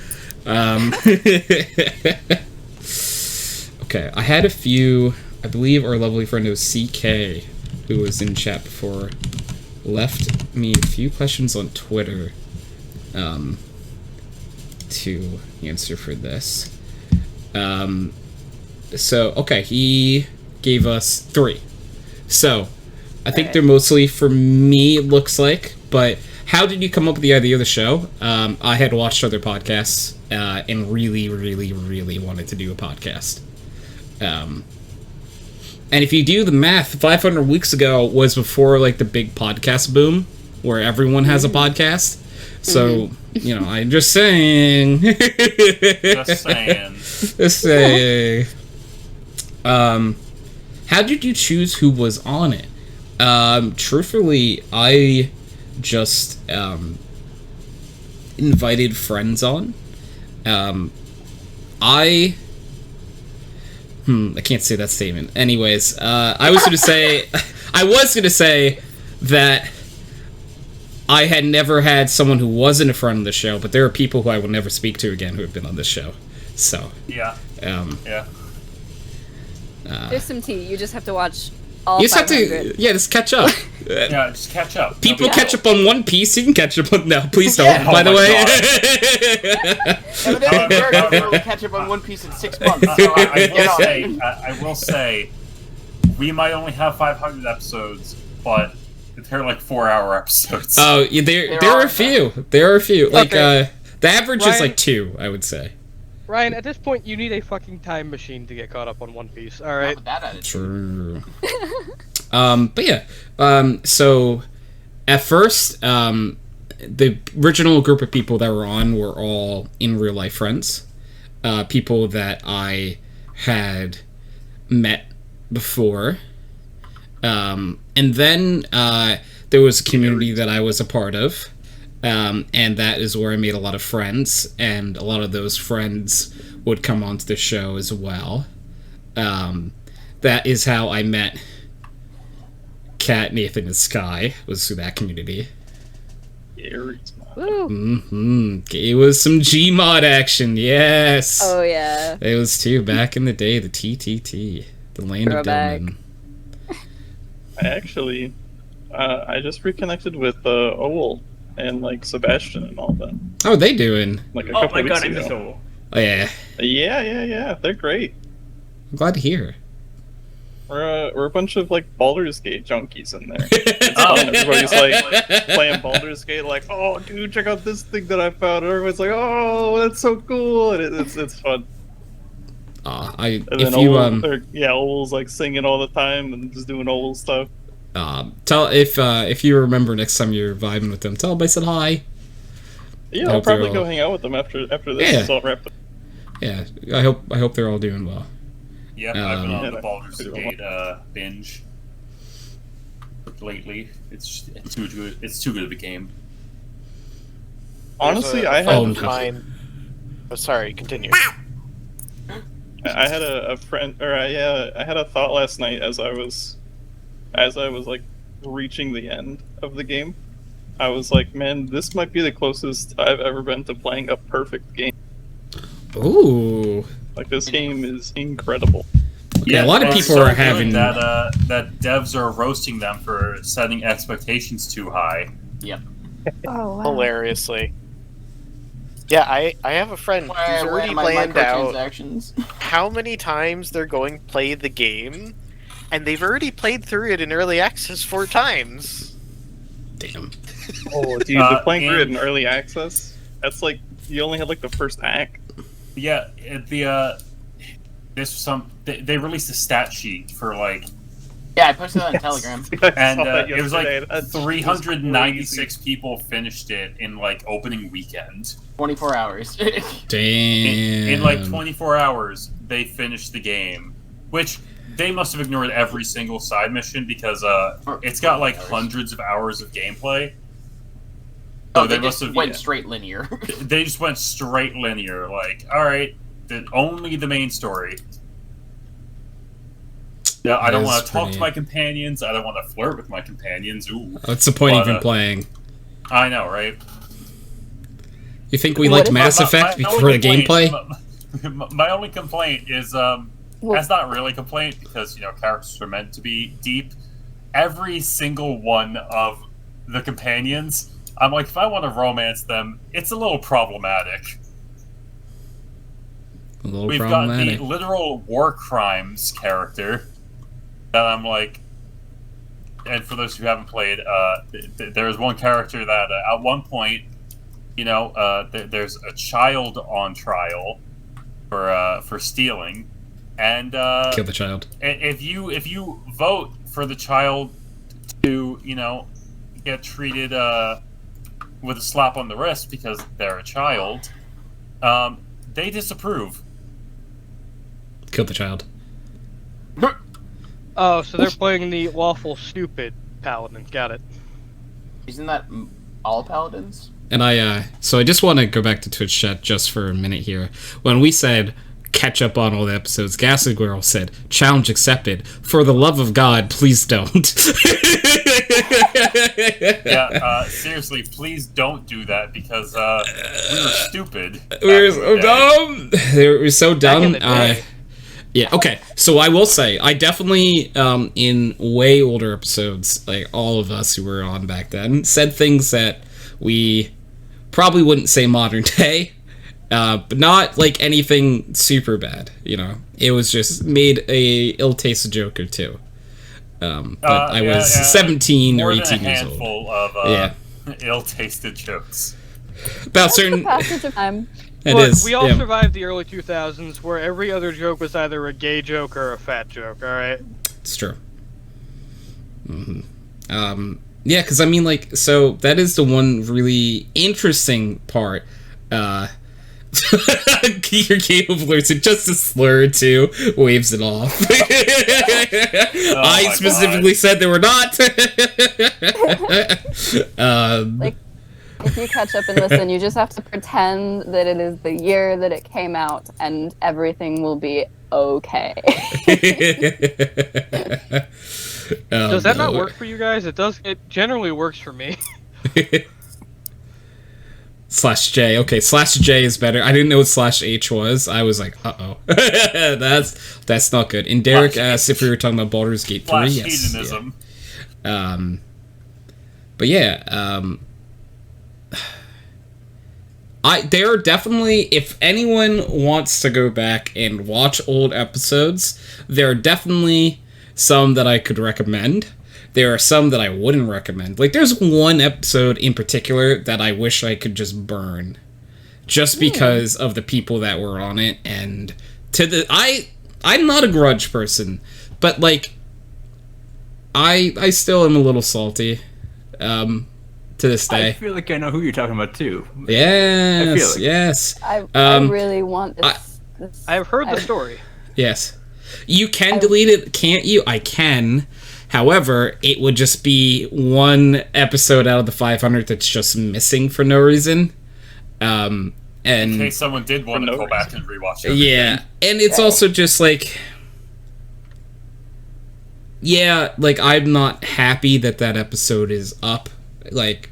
Okay, I had a few, I believe our lovely friend was CK, who was in chat before, left me a few questions on Twitter to answer for this. So, okay, he gave us 3. So, I think they're mostly for me, it looks like, but how did you come up with the idea of the show? I had watched other podcasts and really, really, really wanted to do a podcast. And if you do the math, 500 weeks ago was before like the big podcast boom, where everyone has a podcast. So, you know, I'm just saying. Just saying. how did you choose who was on it? Truthfully, I just invited friends on. I can't say that statement. Anyways, I was gonna say that I had never had someone who wasn't a friend of the show, but there are people who I will never speak to again who have been on this show. So yeah, there's some tea. You just have to watch all. You just have to, just catch up. Yeah, just catch up. People catch up on One Piece. You can catch up on. No, please don't. By the way, we'll catch up on One Piece in 6 months. So I will say, we might only have 500 episodes, but they're like 4-hour episodes. Oh, yeah, there are a few. There are a few. Like Okay. the average is Ryan- like 2, I would say. Ryan, at this point, you need a fucking time machine to get caught up on One Piece. All right. True. But yeah. So at first, the original group of people that were on were all in real life friends, people that I had met before, and then there was a community that I was a part of. And that is where I made a lot of friends, and a lot of those friends would come onto the show as well. That is how I met Kat, Nathan, and Sky, was through that community. It was some Gmod action, yes! Oh, yeah. It was too, back in the day, the TTT, the land Throwback. of Dillman. I just reconnected with Owel and like Sebastian and all that. How are they doing? Like a Oh couple my weeks god, I ago. miss Owel. Oh, yeah. Yeah. They're great. I'm glad to hear. We're a bunch of like Baldur's Gate junkies in there. It's fun. Everybody's like playing Baldur's Gate, like, oh dude, check out this thing that I found. And everyone's like, oh, that's so cool, and it's fun. And then Owel's like singing all the time and just doing Owel stuff. Tell if you remember next time you're vibing with them, tell them I said hi. Yeah, I'll probably go hang out with them after this is all wrapped up. Yeah, I hope they're all doing well. Yep, I've been on the Baldur's Gate binge lately. It's too good. It's too good of a game. Honestly, I had Oh, sorry. Continue. I had a friend, or I had a thought last night as I was like reaching the end of the game. I was like, man, this might be the closest I've ever been to playing a perfect game. Ooh. Like, this game is incredible. Yeah, a lot of people are having that. That devs are roasting them for setting expectations too high. Yep. Oh, wow. Hilariously. Yeah, I have a friend who's already planned out how many times they're going to play the game, and they've already played through it in early access 4 times. Damn. Oh, dude, the playing through it in early access? That's like, you only had like the first act. Yeah, they released a stat sheet for like. Yeah, I posted that on Telegram. And it was like 396 people finished it in like opening weekend. 24 hours. Damn. In like 24 hours, they finished the game, which they must have ignored every single side mission because it's got like hundreds of hours of gameplay. So they must have went straight linear. They just went straight linear. Like, all right, only the main story. Yeah, I don't want to talk to my companions. I don't want to flirt with my companions. Ooh. What's the point of even playing? I know, right? You think we liked Mass Effect before the gameplay? My only complaint is, that's not really a complaint because, characters are meant to be deep. Every single one of the companions, I'm like, if I want to romance them, it's a little problematic. We've got the literal war crimes character that I'm like, and for those who haven't played, there's one character that at one point, there's a child on trial for stealing, and kill the child. If you vote for the child to get treated with a slap on the wrist because they're a child, they disapprove. Kill the child. Oh, so they're playing the lawful stupid paladin. Got it. Isn't that all paladins? And so I just want to go back to Twitch chat just for a minute here. When we said catch up on all the episodes, Gasly Girl said, challenge accepted. For the love of God, please don't. Yeah, seriously, please don't do that because we were stupid. We were so dumb. They were so dumb. Yeah, okay. So I will say, I definitely, in way older episodes, like all of us who were on back then, said things that we probably wouldn't say modern day, but not like anything super bad, you know. It was just made a ill-tasted joke or two. But I was 17 or 18 years old. More than a handful of ill-tasted jokes. About certain... passage of time. We all survived the early 2000s where every other joke was either a gay joke or a fat joke, alright? It's true. Mm-hmm. Yeah, because I mean, like, so that is the one really interesting part. Your game of alerts, it just a slur too, waves it off. I specifically said they were not. Like, if you catch up and listen, you just have to pretend that it is the year that it came out, and everything will be okay. Does that not work for you guys? It does. It generally works for me. /J. Okay, /J is better. I didn't know what /H was. I was like, uh-oh. that's not good. And Derek asked if we were talking about Baldur's Gate 3. Yes. Hedonism. Yeah. But yeah, there are definitely, if anyone wants to go back and watch old episodes, there are definitely some that I could recommend. There are some that I wouldn't recommend. Like, there's one episode in particular that I wish I could just burn. Just because of the people that were on it, and I'm not a grudge person, but, like, I still am a little salty, to this day. I feel like I know who you're talking about, too. Yes, yes. I really want this. I've heard the story. Yes. You can delete it, can't you? I can. However, it would just be one episode out of the 500 that's just missing for no reason. And in case someone did want to go back and rewatch it. Yeah, and it's also just like... Yeah, like, I'm not happy that episode is up. Like,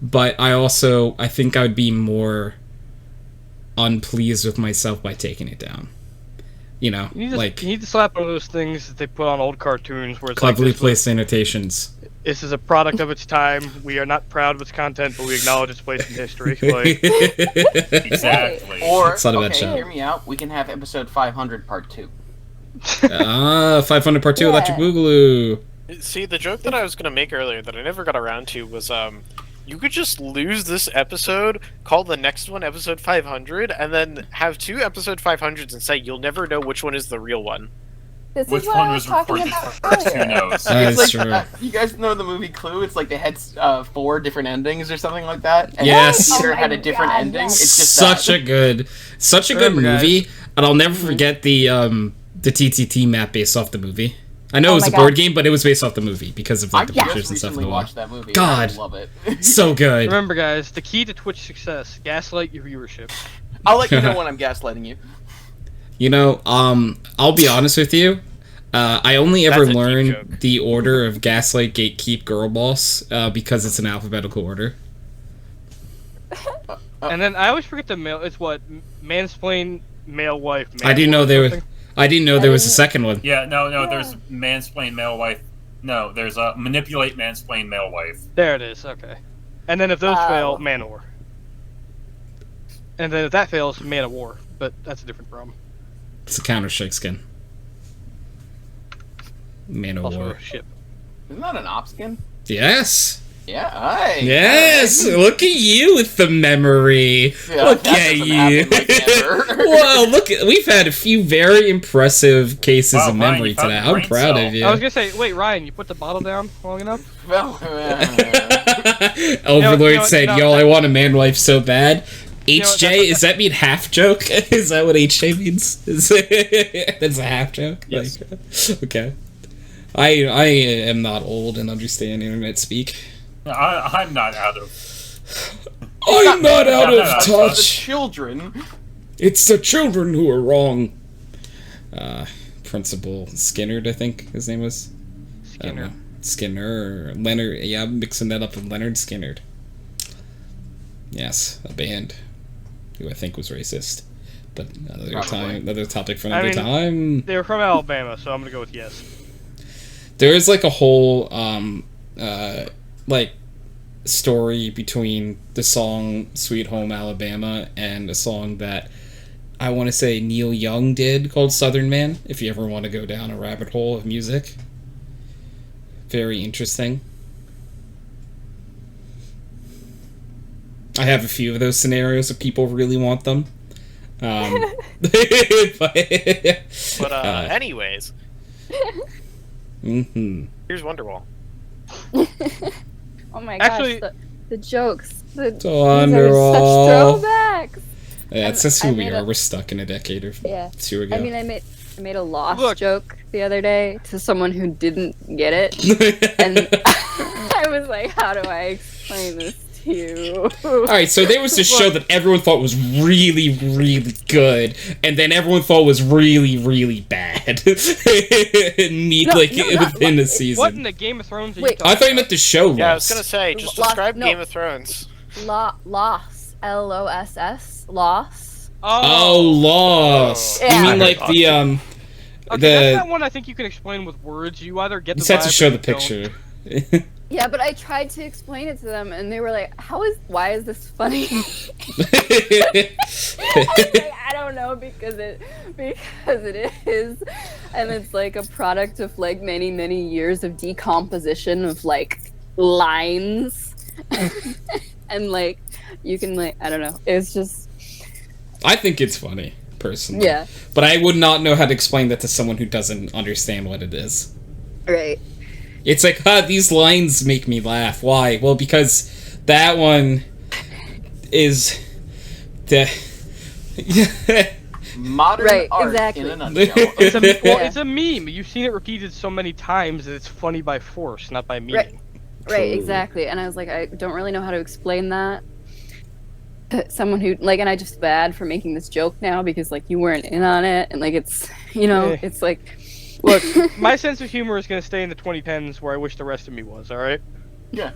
but I think I would be more unpleased with myself by taking it down. You know, you need to slap one of those things that they put on old cartoons where it's cleverly like placed annotations. This is a product of its time. We are not proud of its content, but we acknowledge its place in history. Like, exactly. Or, it's not a bad show. Hear me out. We can have episode 500 part 2. 500 part 2, Electric Boogaloo. See, the joke that I was going to make earlier that I never got around to was, you could just lose this episode, call the next one episode 500, and then have 2 episode 500s and say you'll never know which one is the real one. Which one was recorded first? Who knows? That's true. You guys know the movie Clue? It's like they had 4 different endings or something like that. And yes. Each had a different ending. It's just such a good movie, guys. And I'll never forget the TTT map based off the movie. I know it was a board game, but it was based off the movie because of like the pictures and stuff. I recently watched that movie. God, I love it. So good. Remember, guys, the key to Twitch success: gaslight your viewership. I'll let you know when I'm gaslighting you. You know, I'll be honest with you. I only ever learned the order of Gaslight, Gatekeep, Girl Boss because it's an alphabetical order. And then I always forget the male. It's what mansplain, male wife. I didn't know there was. I didn't know there was a second one. Yeah, no. There's mansplain, male wife. No, there's manipulate, mansplain, male wife. There it is. Okay. And then if those fail, man of war. And then if that fails, man of war. But that's a different problem. It's a Counter-Strike skin. Man of war. Ship. Isn't that an op skin? Yes. Yeah, aye. Yes, look at you with the memory. Yeah, look at you. Well, we've had a few very impressive cases of memory today. I'm proud of you. I was gonna say, wait, Ryan, you put the bottle down long enough? Overlord said, "Yo, I want a man wife so bad." HJ, does that mean half joke? Is that what HJ means? That's a half joke? Yes. Okay. I am not old and understand internet speak. I'm not out of. I'm not out of The touch. children. It's the children who are wrong. Principal Skinnerd, I think his name was. Skinner. Skinner or Leonard. Yeah, I'm mixing that up with Leonard Skinnerd. Yes, a band who I think was racist. But another topic for another time. They were from Alabama, so I'm gonna go with yes. There is like a whole like story between the song Sweet Home Alabama and a song that I want to say Neil Young did called Southern Man, if you ever want to go down a rabbit hole of music. Very interesting. I have a few of those scenarios if people really want them. But anyways. Here's Wonderwall. Oh my gosh, Actually, the jokes. These are Wonderwall. such throwbacks. Yeah, it's just who we are. We're stuck in a decade or two ago. I mean, I made a lost joke the other day to someone who didn't get it, and I was like, "How do I explain this to you?" All right, so there was this show that everyone thought was really, really good, and then everyone thought was really, really bad. Within the season. What in the Game of Thrones? I thought you meant the show. Yeah, I was gonna say, just describe Game of Thrones. Loss. L-O-S-S. Loss. Oh, Loss. Yeah. You mean like the Okay, that's not one I think you can explain with words. You either get the You just have to vibe show or the you picture. Yeah, but I tried to explain it to them, and they were like, why is this funny?" I was like, I don't know, because it is, and it's like a product of like many, many years of decomposition of like lines, and like you can like, I don't know, it's just. I think it's funny, personally. Yeah. But I would not know how to explain that to someone who doesn't understand what it is. Right. It's like, these lines make me laugh. Why? Well, because that one is the modern art in a nutshell. It's a meme. You've seen it repeated so many times that it's funny by force, not by meaning. Right, exactly. And I was like, I don't really know how to explain that. Someone who like, and I just bad for making this joke now because like you weren't in on it, and like it's it's like. Look, my sense of humor is going to stay in the 2010s where I wish the rest of me was, alright? Yeah.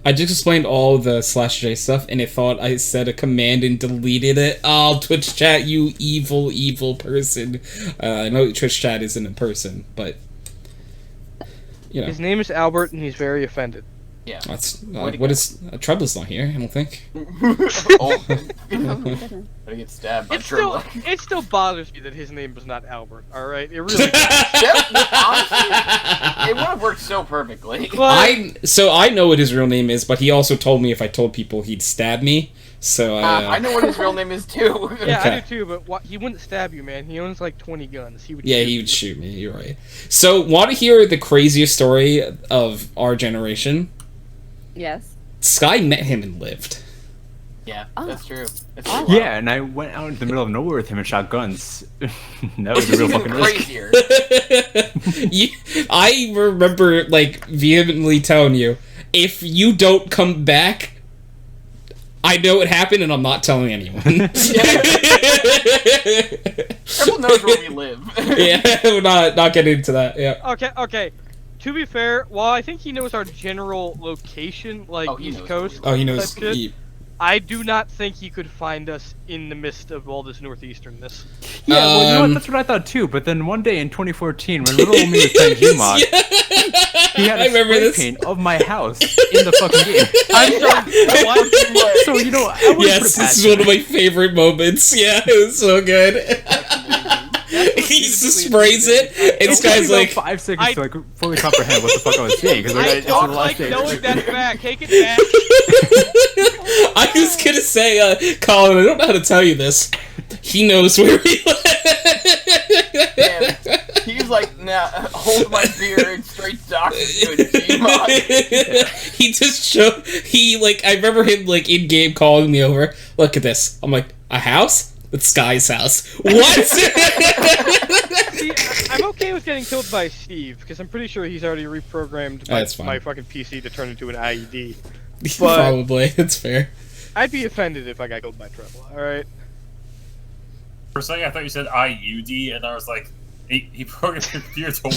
I just explained all the /J stuff, and it thought I said a command and deleted it. Oh, Twitch chat, you evil, evil person. I know Twitch chat isn't a person, but... His name is Albert, and he's very offended. Yeah. That's, what is... Trouble's not here, I don't think. Gonna get stabbed by It still bothers me that his name is not Albert, alright? It really does. Honestly, it would have worked so perfectly. I know what his real name is, but he also told me if I told people he'd stab me, so... I know what his real name is, too. Yeah, okay. I do too, but he wouldn't stab you, man. He owns like 20 guns. He would shoot me, you're right. So, want to hear the craziest story of our generation? Yes. Sky met him and lived. Yeah, that's true. Yeah, and I went out into the middle of nowhere with him and shot guns. That was a real fucking crazier. I remember, like, vehemently telling you, if you don't come back, I know what happened and I'm not telling anyone. Everyone knows where we live. Yeah, we're not getting into that, yeah. Okay. To be fair, while I think he knows our general location, like East Coast, he knows. I do not think he could find us in the midst of all this northeasternness. Yeah, well, you know what? That's what I thought too. But then one day in 2014, when little old me was playing Gmod, he had a spray paint of my house in the fucking game. I'm sorry. So you know, I yes, this is one of my favorite moments. Yeah, it was so good. He just sprays it, and this guy's like 5 seconds to like fully comprehend what the fuck I was saying. I don't like knowing that back. Take it back. I was gonna say, Collin, I don't know how to tell you this. He knows where we live. Damn. He's like, nah, hold my beer and straight doxes you in Gmod. He just showed. I remember him like in game calling me over. Look at this. I'm like, a house? It's Sky's house. What? See, I'm okay with just getting killed by Steve, because I'm pretty sure he's already reprogrammed my fucking PC to turn into an IED. But probably, it's fair. I'd be offended if I got killed by trouble, alright? For a second, I thought you said IUD, and I was like, he programmed your computer to what?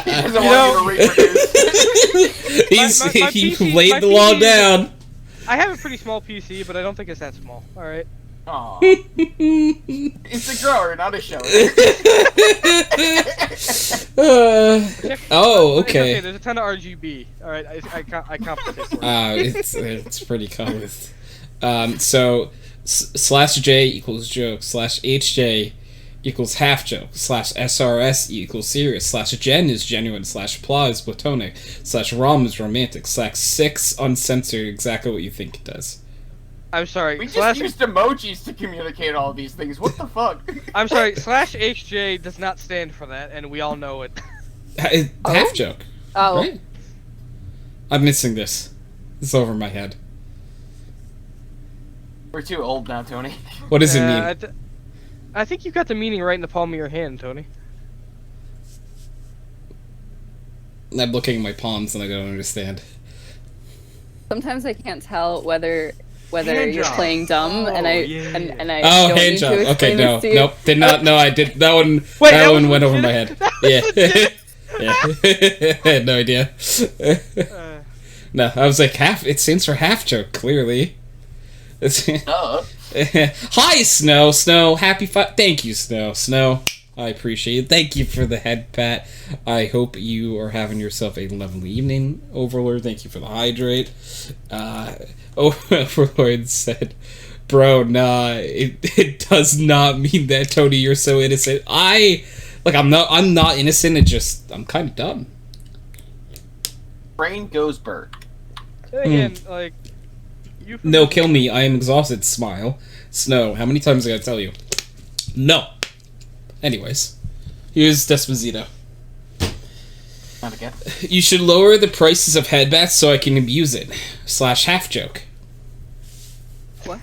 He doesn't want you to reproduce. He laid the law down. I have a pretty small PC, but I don't think it's that small, alright? Aww. It's a grower, not a shower. Oh, okay. Okay, there's a ton of RGB. Alright, I compensate for it. It's pretty common. So /J equals joke, /HJ equals half joke, /SRS equals serious, /Gen is genuine, /Pla is platonic, /Rom is romantic, /6 uncensored, exactly what you think it does. I'm sorry. We just used emojis to communicate all these things. What the fuck? I'm sorry. /HJ does not stand for that, and we all know it. Half joke. Oh. Right? I'm missing this. It's over my head. We're too old now, Tony. What does it mean? I think you got the meaning right in the palm of your hand, Tony. I'm looking at my palms and I don't understand. Sometimes I can't tell whether Hand you're job. playing dumb, and I Oh, don't hand need job. to Okay, explain no, this to you. nope, did not. No, I did. That one. Wait, that that one was went over legit? my head. Yeah, I had no idea. No, I was like half. It stands for half joke. Clearly. Hi, Snow. Snow, happy thank you, Snow. Snow, I appreciate it. Thank you for the head pat. I hope you are having yourself a lovely evening, Overlord. Thank you for the hydrate. Overlord said, "Bro, nah, it does not mean that, Tony. You're so innocent. I'm not innocent. I'm kind of dumb." Brain goes bird. Again, No, kill me. I am exhausted. Smile. Snow, how many times I gotta tell you? No. Anyways, here's Despacito. Not again. You should lower the prices of headbats so I can abuse it. /half joke. What?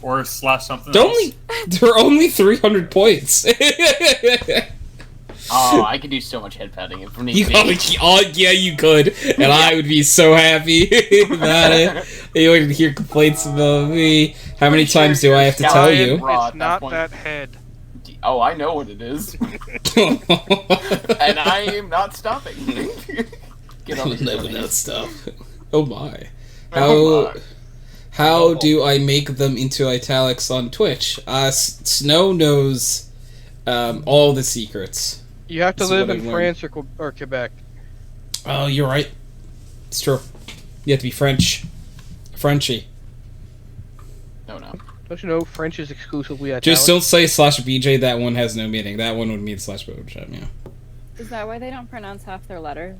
Or / something else. They're only 300 points. Oh, I could do so much head patting if we need Yeah, you could, and I would be so happy about it. You wouldn't hear complaints about me. How many times do I have to tell you? It's not that head. Oh, I know what it is. And I am not stopping. Get on the Never not stop. Oh my. Oh my. How do I make them into italics on Twitch? Snow knows all the secrets. You have to live in France or Quebec. Oh, you're right. It's true. You have to be French. Frenchy. No. Don't you know French is exclusively italic? Just don't say /BJ. That one has no meaning. That one would mean /BJ. Yeah. Is that why they don't pronounce half their letters?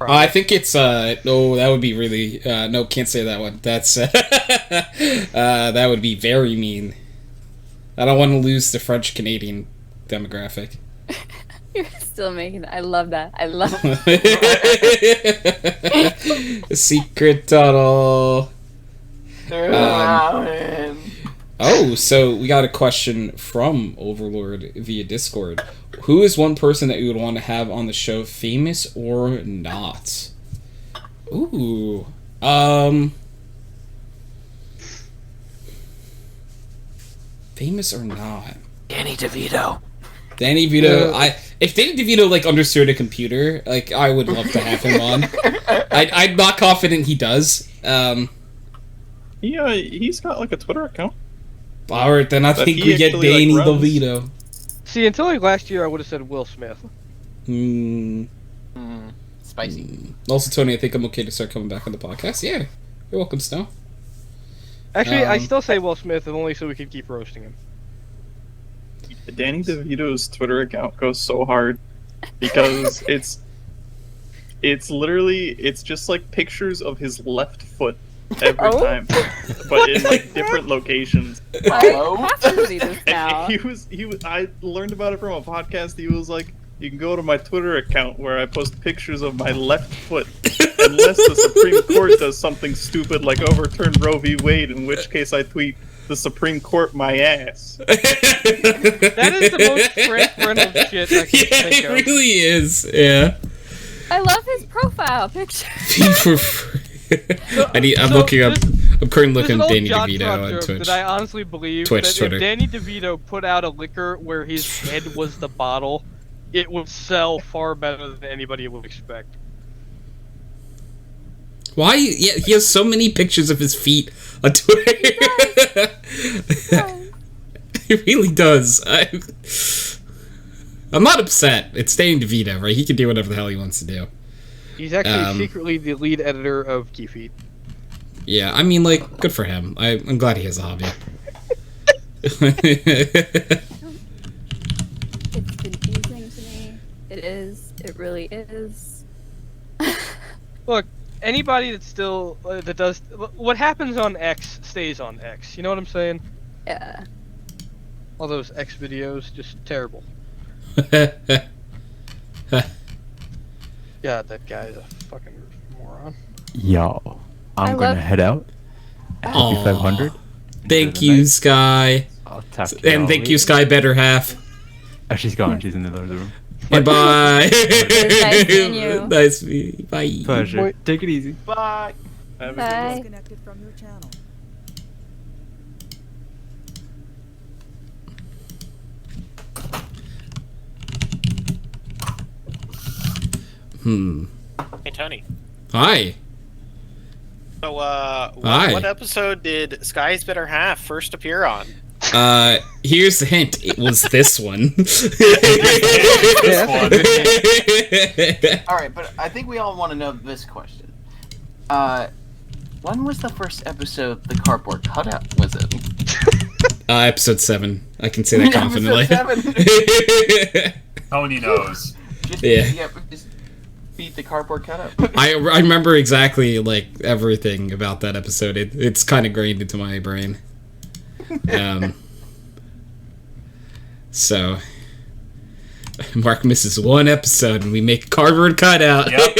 I think it's no. That would be really no. Can't say that one. That's that would be very mean. I don't want to lose the French Canadian demographic. You're still making that. I love that. I love Secret tunnel. Oh, so we got a question from Overlord via Discord. Who is one person that you would want to have on the show, famous or not? Ooh. Famous or not? Danny DeVito. Danny DeVito. If Danny DeVito understood a computer, I would love to have him on. I'm not confident he does. Yeah, he's got a Twitter account. Alright, then I think we get Danny DeVito. See, until last year, I would have said Will Smith. Spicy. Also, Tony, I think I'm okay to start coming back on the podcast. Yeah, you're welcome, Snow. Actually, I still say Will Smith, if only so we could keep roasting him. Danny DeVito's Twitter account goes so hard because it's just pictures of his left foot every time, but in different locations. Hello? I have to see this now. He was. I learned about it from a podcast. He was like, "You can go to my Twitter account where I post pictures of my left foot, unless the Supreme Court does something stupid like overturn Roe v. Wade, in which case I tweet, the Supreme Court my ass. That is the most Frank Reynolds shit I can think of. It really is. Yeah. I love his profile picture. I'm looking up. I'm currently looking at There's an Danny old DeVito John on joke Twitch. that I honestly believe Twitch, that Twitter. if Danny DeVito put out a liquor where his head was the bottle, it would sell far better than anybody would expect. Why? Yeah, he has so many pictures of his feet on Twitter. He really does. I'm not upset. It's Danny DeVito, right? He can do whatever the hell he wants to do. He's actually secretly the lead editor of Key Feet. Yeah, I mean, like, good for him. I'm glad he has a hobby. It's confusing to me. It is. It really is. Look, anybody that's still that does what happens on X stays on X. You know what I'm saying? Yeah. All those X videos, just terrible. God, that guy's a fucking moron. Yo, I'm gonna head out. Aw. 500. Thank you, Sky. I'll tap And thank you, Sky, better half. Oh, she's gone. She's in the other room. Bye-bye. Nice meeting you. Nice meeting you. Bye. Pleasure. Take it easy. Bye. Bye. Disconnected from your channel. Hey, Tony. Hi. So, Hi. what episode did Sky's Better Half first appear on? Here's the hint. It was this one. Alright, but I think we all want to know this question. When was the first episode the cardboard cutout was it? Episode 7. I can say that confidently. Tony knows. Just beat the cardboard cutout. I remember exactly, like, everything about that episode. It's kind of ingrained into my brain. So Mark misses one episode and we make a cardboard cutout. Yep.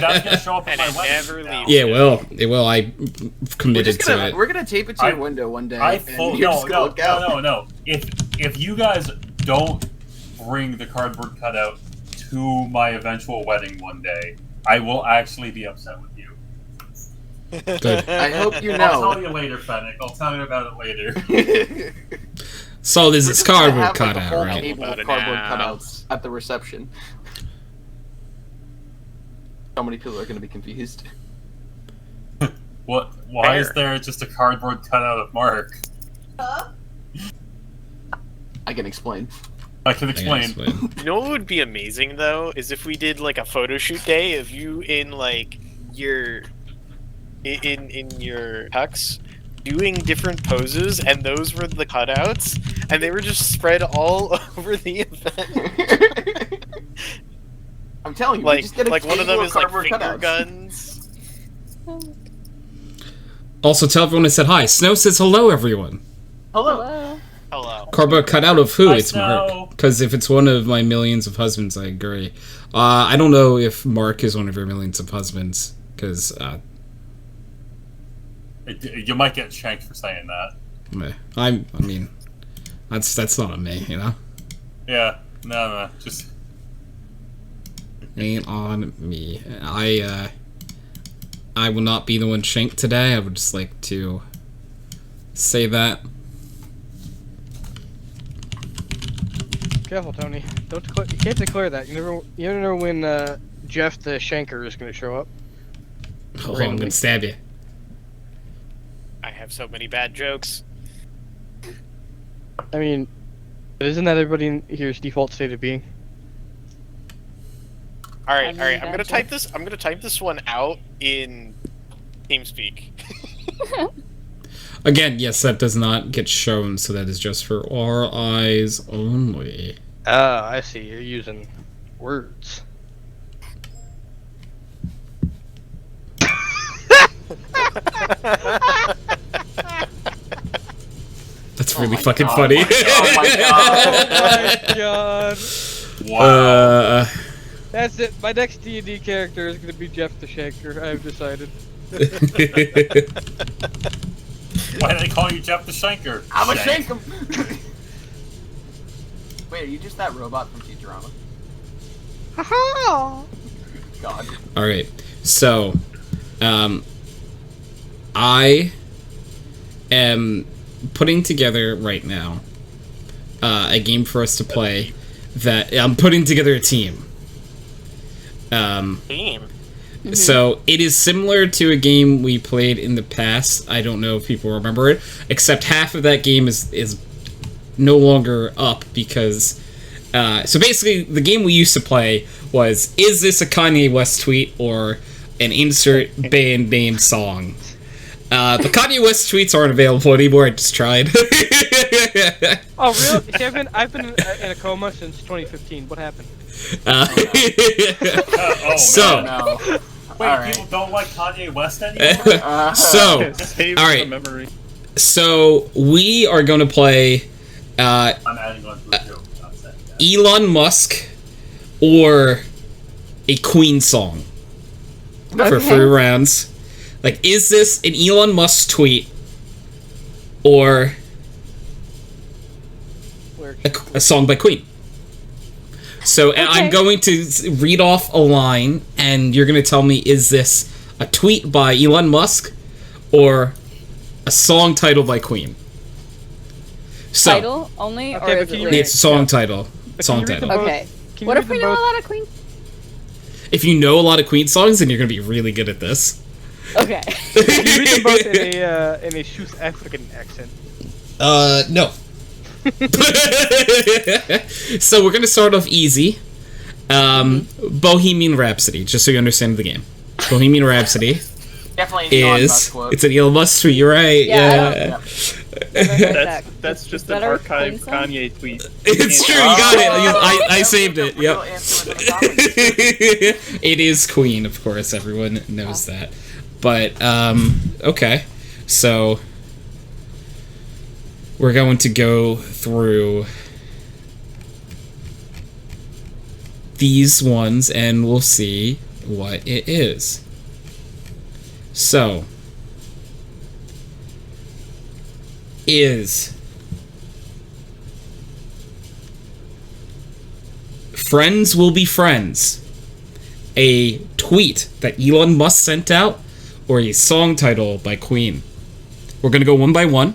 That's gonna show up in my wedding now. Yeah, it will. I committed to it. We're gonna tape it to your window one day. No. If you guys don't bring the cardboard cutout to my eventual wedding one day, I will actually be upset with you. Good. I hope you know. I'll tell you later, Fennec. I'll tell you about it later. So there's this cardboard have, like, a cutout, whole right? table of cardboard cutouts at the reception. So many people are going to be confused. What? Why is there just a cardboard cutout of Mark? I can explain. I can explain. You know what would be amazing though is if we did like a photo shoot day of you in like your in your tux doing different poses, and those were the cutouts, and they were just spread all over the event. I'm telling you, like, we just get a one of them is like cardboard finger cutouts. guns. Also, tell everyone I said hi. Snow says hello, everyone. Hello. Hello. Cardboard cutout of who? Hi, It's Snow. Mark. Because if it's one of my millions of husbands, I agree. I don't know if Mark is one of your millions of husbands, because You might get shanked for saying that. I mean, that's not on me, you know. Yeah. No. Just. Ain't on me. I will not be the one shanked today. I would just like to say that. Careful, Tony. You can't declare that. You never know when Jeff the Shanker is going to show up. Oh, I'm gonna stab you. I have so many bad jokes. I mean, isn't that everybody in here's default state of being? All right. I'm gonna type this. I'm gonna type this one out in TeamSpeak. Again, yes, that does not get shown, so that is just for our eyes only. Ah, I see. You're using words. That's really fucking funny. Oh my god. Oh my god. Wow. That's it. My next D&D character is going to be Jeff the Shanker. I've decided. Why do they call you Jeff the Shanker? I'm a shank him. Wait, are you just that robot from Futurama? God. All right. So, I am putting together right now a game for us to play. That I'm putting together a team. So it is similar to a game we played in the past. I don't know if people remember it, except half of that game is no longer up because. So basically, the game we used to play was: is this a Kanye West tweet or an insert band name song? The Kanye West tweets aren't available anymore. I just tried. Oh, really? See, I've been in a coma since 2015. What happened? So. No. Wait, people don't like Kanye West anymore? All right. So we are going to play I'm adding on to the joke. Elon Musk or a Queen song for 3 rounds. Like, is this an Elon Musk tweet or a song by Queen? So I'm going to read off a line, and you're going to tell me, is this a tweet by Elon Musk or a song title by Queen? So, Title only, or is it it's a song title. Song title. Okay. What if we know a lot of Queen? If you know a lot of Queen songs, then you're going to be really good at this. Okay. You read them both in a South African accent. No. So we're gonna start off easy. Bohemian Rhapsody, just so you understand the game. Bohemian Rhapsody Definitely an Elon Musk quote. It's an Elon Musk tweet. You're right. Yeah. That's just an archived Kanye tweet. It's true. You got it. I saved it. Yep. It is Queen, of course. Everyone knows that. But okay. So we're going to go through these ones and we'll see what it is. So, is Friends Will Be Friends a tweet that Elon Musk sent out or a song title by Queen? We're going to go one by one.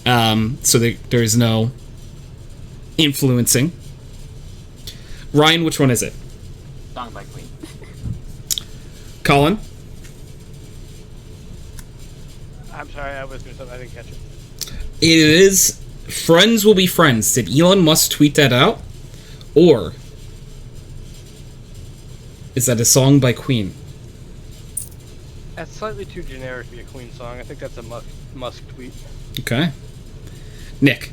So there's no influencing. Ryan, which one is it? Song by Queen. Collin? I'm sorry, I was doing something. I didn't catch it. It is Friends Will Be Friends. Did Elon Musk tweet that out? Or is that a song by Queen? That's slightly too generic to be a Queen song. I think that's a Musk tweet. Okay. Nick?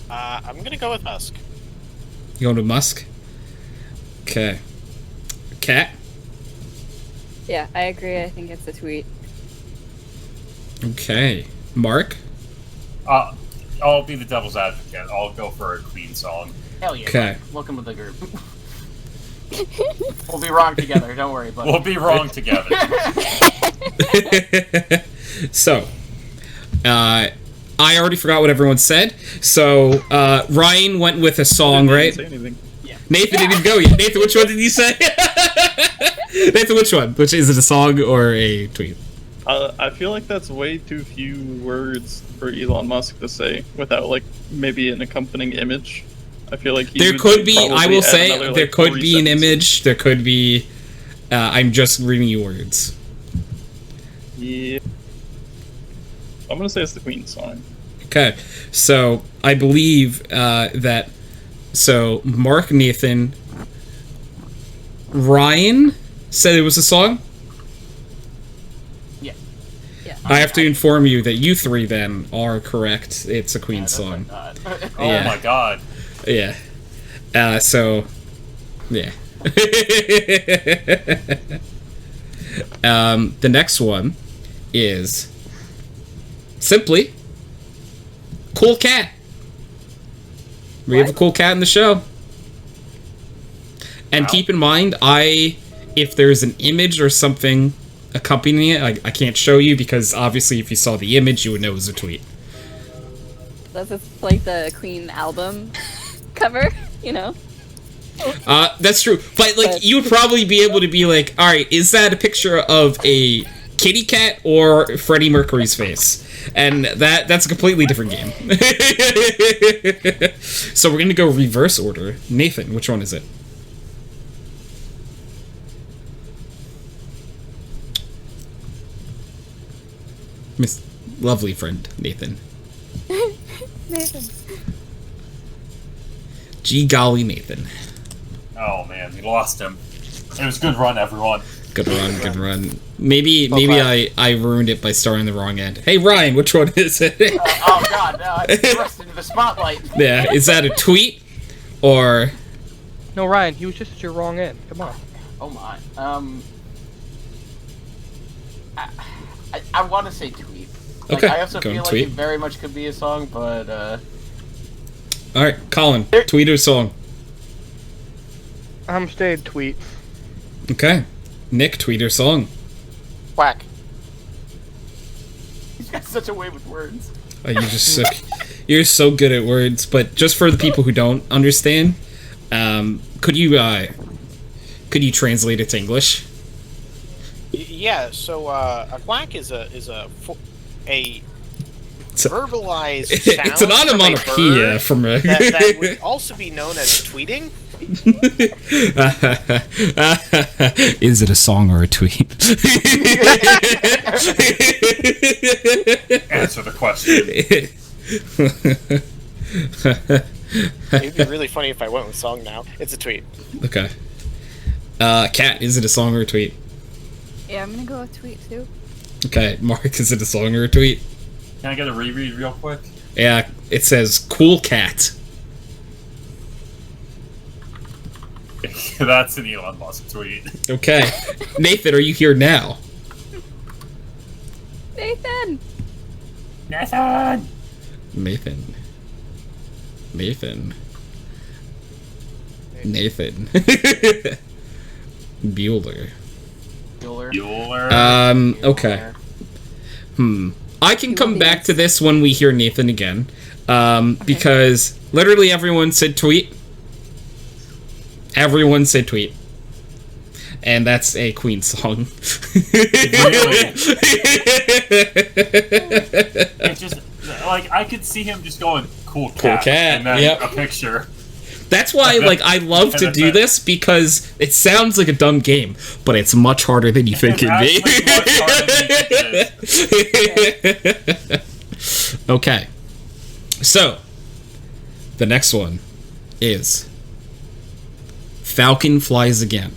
I'm gonna go with Musk. You going to Musk? Okay. Kat? Yeah, I agree. I think it's a tweet. Okay. Mark? I'll be the devil's advocate. I'll go for a Queen song. Hell yeah. Okay. Welcome to the group. We'll be wrong together. Don't worry, buddy. We'll be wrong together. So, I already forgot what everyone said. So, Ryan went with a song, right? Say anything. Yeah. Nathan didn't even go yet. Nathan, which one did you say? Nathan, which one? Which is it, a song or a tweet? I feel like that's way too few words for Elon Musk to say without, like, maybe an accompanying image. I feel like there could be, I will say, there could be an image, there could be, I'm just reading you words. Yeah. I'm gonna say it's the Queen song. Okay, so I believe that, so Mark, Nathan, Ryan said it was a song? Yeah. I have to inform you that you three then are correct. It's a Queen song. Oh my god. Yeah. So, yeah. The next one is simply Cool Cat. We have a cool cat in the show. And keep in mind, if there's an image or something accompanying it. I can't show you because obviously if you saw the image, you would know it was a tweet. That's just like the Queen album cover, you know? That's true. But, like, you would probably be able to be like, alright, is that a picture of a kitty cat or Freddie Mercury's face? And that's a completely different game. So we're gonna go reverse order. Nathan, which one is it? Miss lovely friend, Nathan. Nathan. Gee golly, Nathan. Oh man, we lost him. It was a good run, everyone. Good run, good run. Maybe I ruined it by starting the wrong end. Hey Ryan, which one is it? Oh god, it's thrust into the spotlight. Yeah, is that a tweet or? No, Ryan, he was just at your wrong end. Come on. Oh my. I want to say tweet. Like, Okay. I also Going feel like tweet. it very much could be a song, but All right, Colin, tweet or song? I'm staying tweet. Okay, Nick, tweet or song? Whack. he's got such a way with words. Oh, you're so good at words. But just for the people who don't understand, could you translate it to English? Yeah. So a quack is a verbalized sound. It's an onomatopoeia from a. that would also be known as tweeting. Is it a song or a tweet? Answer the question. It'd be really funny if I went with song now. It's a tweet. Okay. Kat, is it a song or a tweet? Yeah, I'm gonna go with tweet too. Okay, Mark, is it a song or a tweet? Can I get a reread real quick? Yeah, it says cool cat. That's an Elon Musk tweet. Okay. Nathan, are you here now? Nathan! Nathan! Nathan. Bueller. Bueller. Okay. I can come back to this when we hear Nathan again. Because literally everyone said tweet. Everyone said tweet. And that's a Queen song. It's just, like, I could see him just going, cool cat. Cool cat, And then yep. a picture. That's why, like, I love to do this, because it sounds like a dumb game, but it's much harder than you think it'd be. Okay. So, the next one is Falcon Flies Again.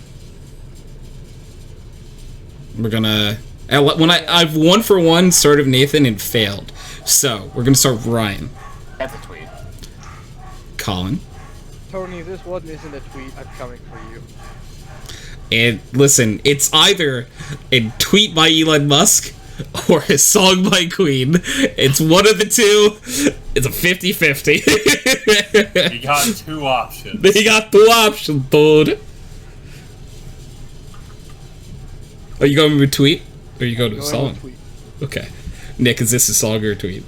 We're gonna... I've 1 for 1 started Nathan and failed. So, we're gonna start with Ryan. That's a tweet. Colin. Tony, if this one isn't a tweet, I'm coming for you. And listen, it's either a tweet by Elon Musk or a song by Queen. It's one of the two. It's a 50-50. You got 2 options. They got 2 options, dude. Are you going with a tweet? Or are you going to a song? Okay. Nick, is this a song or a tweet?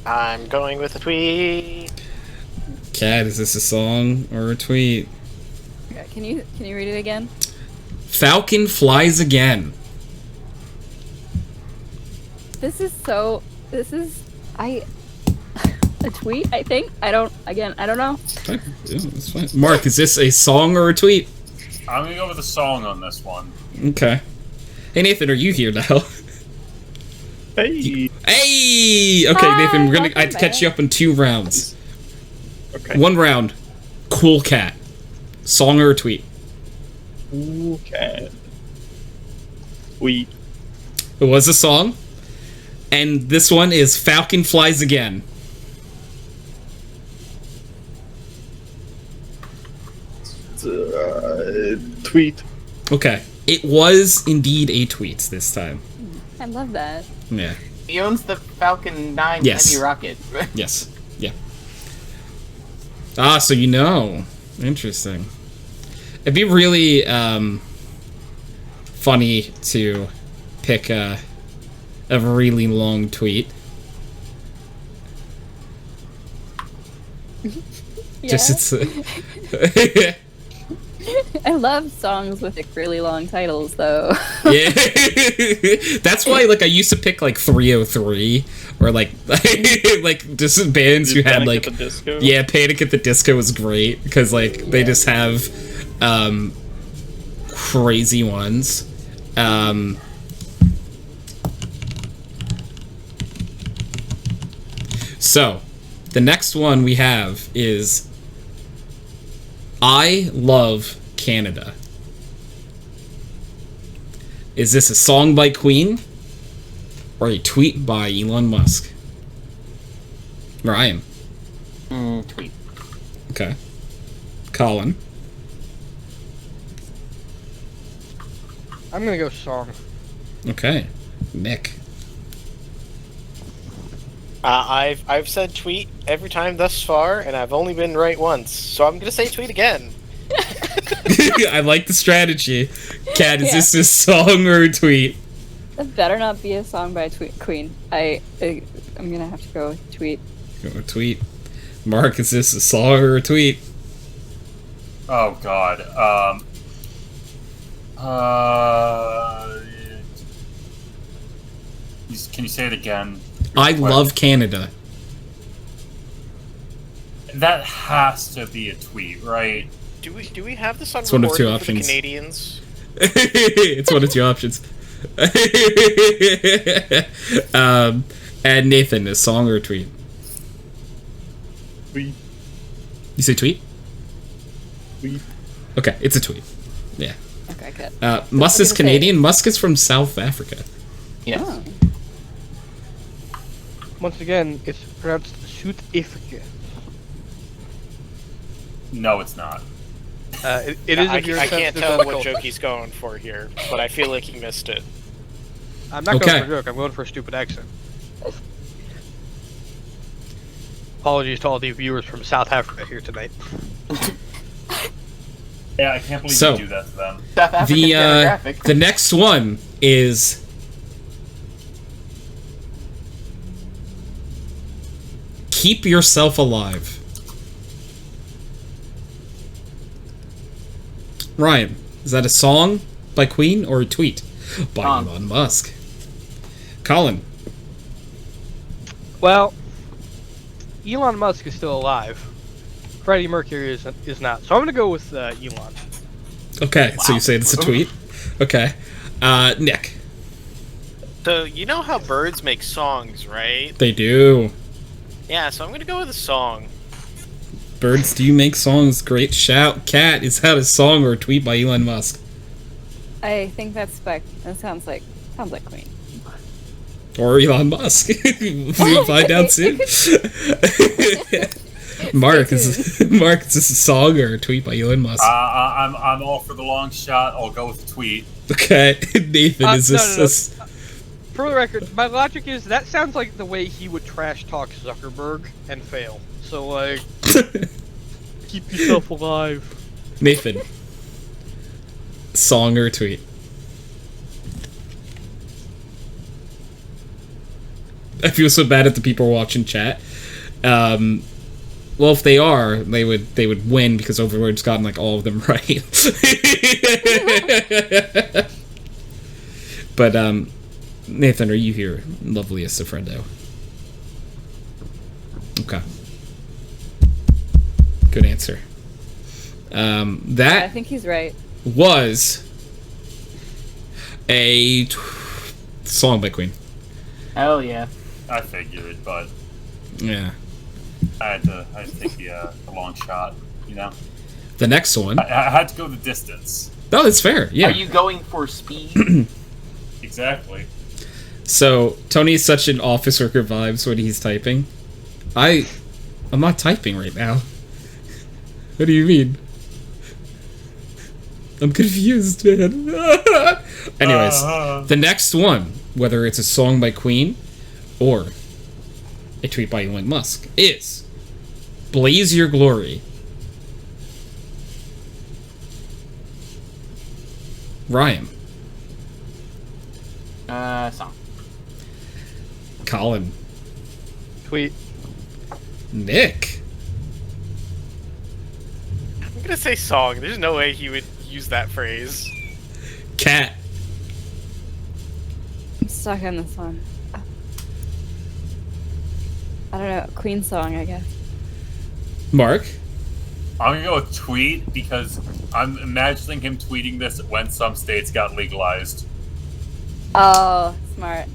I'm going with a tweet. Kat, is this a song or a tweet? Yeah, can you read it again? Falcon Flies Again. This is a tweet, I think. I don't know. Fine. Yeah, that's fine. Mark, is this a song or a tweet? I'm gonna go with a song on this one. Okay. Hey Nathan, are you here now? Hey! Hey! Okay, Nathan, I have to catch you up in 2 rounds. Okay. 1 round. Cool cat. Song or a tweet? Cool cat. Tweet. It was a song. And this one is Falcon Flies Again. Tweet. Okay. It was indeed a tweet this time. I love that. Yeah. He owns the Falcon 9 Yes. heavy rocket. Yes. Yeah. Ah, so you know. Interesting. It'd be really, funny to pick a really long tweet. Yeah. Just I love songs with like really long titles, though. Yeah, that's why like I used to pick like 303 or like like just bands who had like Panic at the Disco was great because like they just have crazy ones. So the next one we have is I Love Canada. Is this a song by Queen or a tweet by Elon Musk? Ryan. Tweet. Okay. Collin. I'm gonna go song. Okay. Nick. I've said tweet every time thus far, and I've only been right once, so I'm gonna say tweet again. I like the strategy. Kat, is this a song or a tweet? It better not be a song by Queen. I'm gonna have to go with tweet. Go with tweet. Mark, is this a song or a tweet? Oh God. Can you say it again? I Love Canada. That has to be a tweet, right? Do we have this on It's one of two recording for the options. Canadians? It's one of two options. And Nathan, a song or a tweet? Tweet. You say tweet? Tweet. Okay, it's a tweet. Yeah. Okay, good. Musk is Canadian. Musk is from South Africa. Yes. Oh. Once again, it's pronounced South Africa. No, it's not. It is. I if you're can't sensitive tell to the what culture. joke he's going for here, but I feel like he missed it. I'm not Okay. going for a joke. I'm going for a stupid accent. Apologies to all the viewers from South Africa here tonight. Yeah, I can't believe So, you do that to them. South African demographic. The next one is Keep Yourself Alive. Ryan, is that a song by Queen or a tweet by Elon Musk? Collin. Well, Elon Musk is still alive. Freddie Mercury is not. So I'm going to go with Elon. Okay, so you say it's a tweet? Okay. Nick. So, you know how birds make songs, right? They do. Yeah, so I'm gonna go with a song. Birds do make songs. Great shout. Cat, is that a song or a tweet by Elon Musk? I think that sounds like Queen. Or Elon Musk. We'll find out soon. Mark, is this a song or a tweet by Elon Musk? I'm all for the long shot. I'll go with the tweet. Okay, Nathan, is this? No. For the record, my logic is that sounds like the way he would trash talk Zuckerberg and fail. So like, keep yourself alive. Nathan, song or tweet? I feel so bad at the people watching chat. Well, if they are, they would win because Overlord's gotten like all of them right. But Nathan, are you here, loveliest of friendo? Okay. Good answer. That I think he's right. was a song by Queen. Hell yeah. I figured, but Yeah. I had to take the long shot, you know? The next one. I had to go the distance. No, that's fair. Yeah. Are you going for speed? Exactly. So Tony is such an office worker vibes when he's typing. I'm not typing right now. What do you mean? I'm confused, man. Anyways, the next one, whether it's a song by Queen or a tweet by Elon Musk, is Blaze Your Glory. Ryan. Song. Collin. Tweet. Nick. I'm gonna say song. There's no way he would use that phrase. Cat. I'm stuck on this one. I don't know. Queen song, I guess. Mark. I'm gonna go with tweet because I'm imagining him tweeting this when some states got legalized. Oh, smart.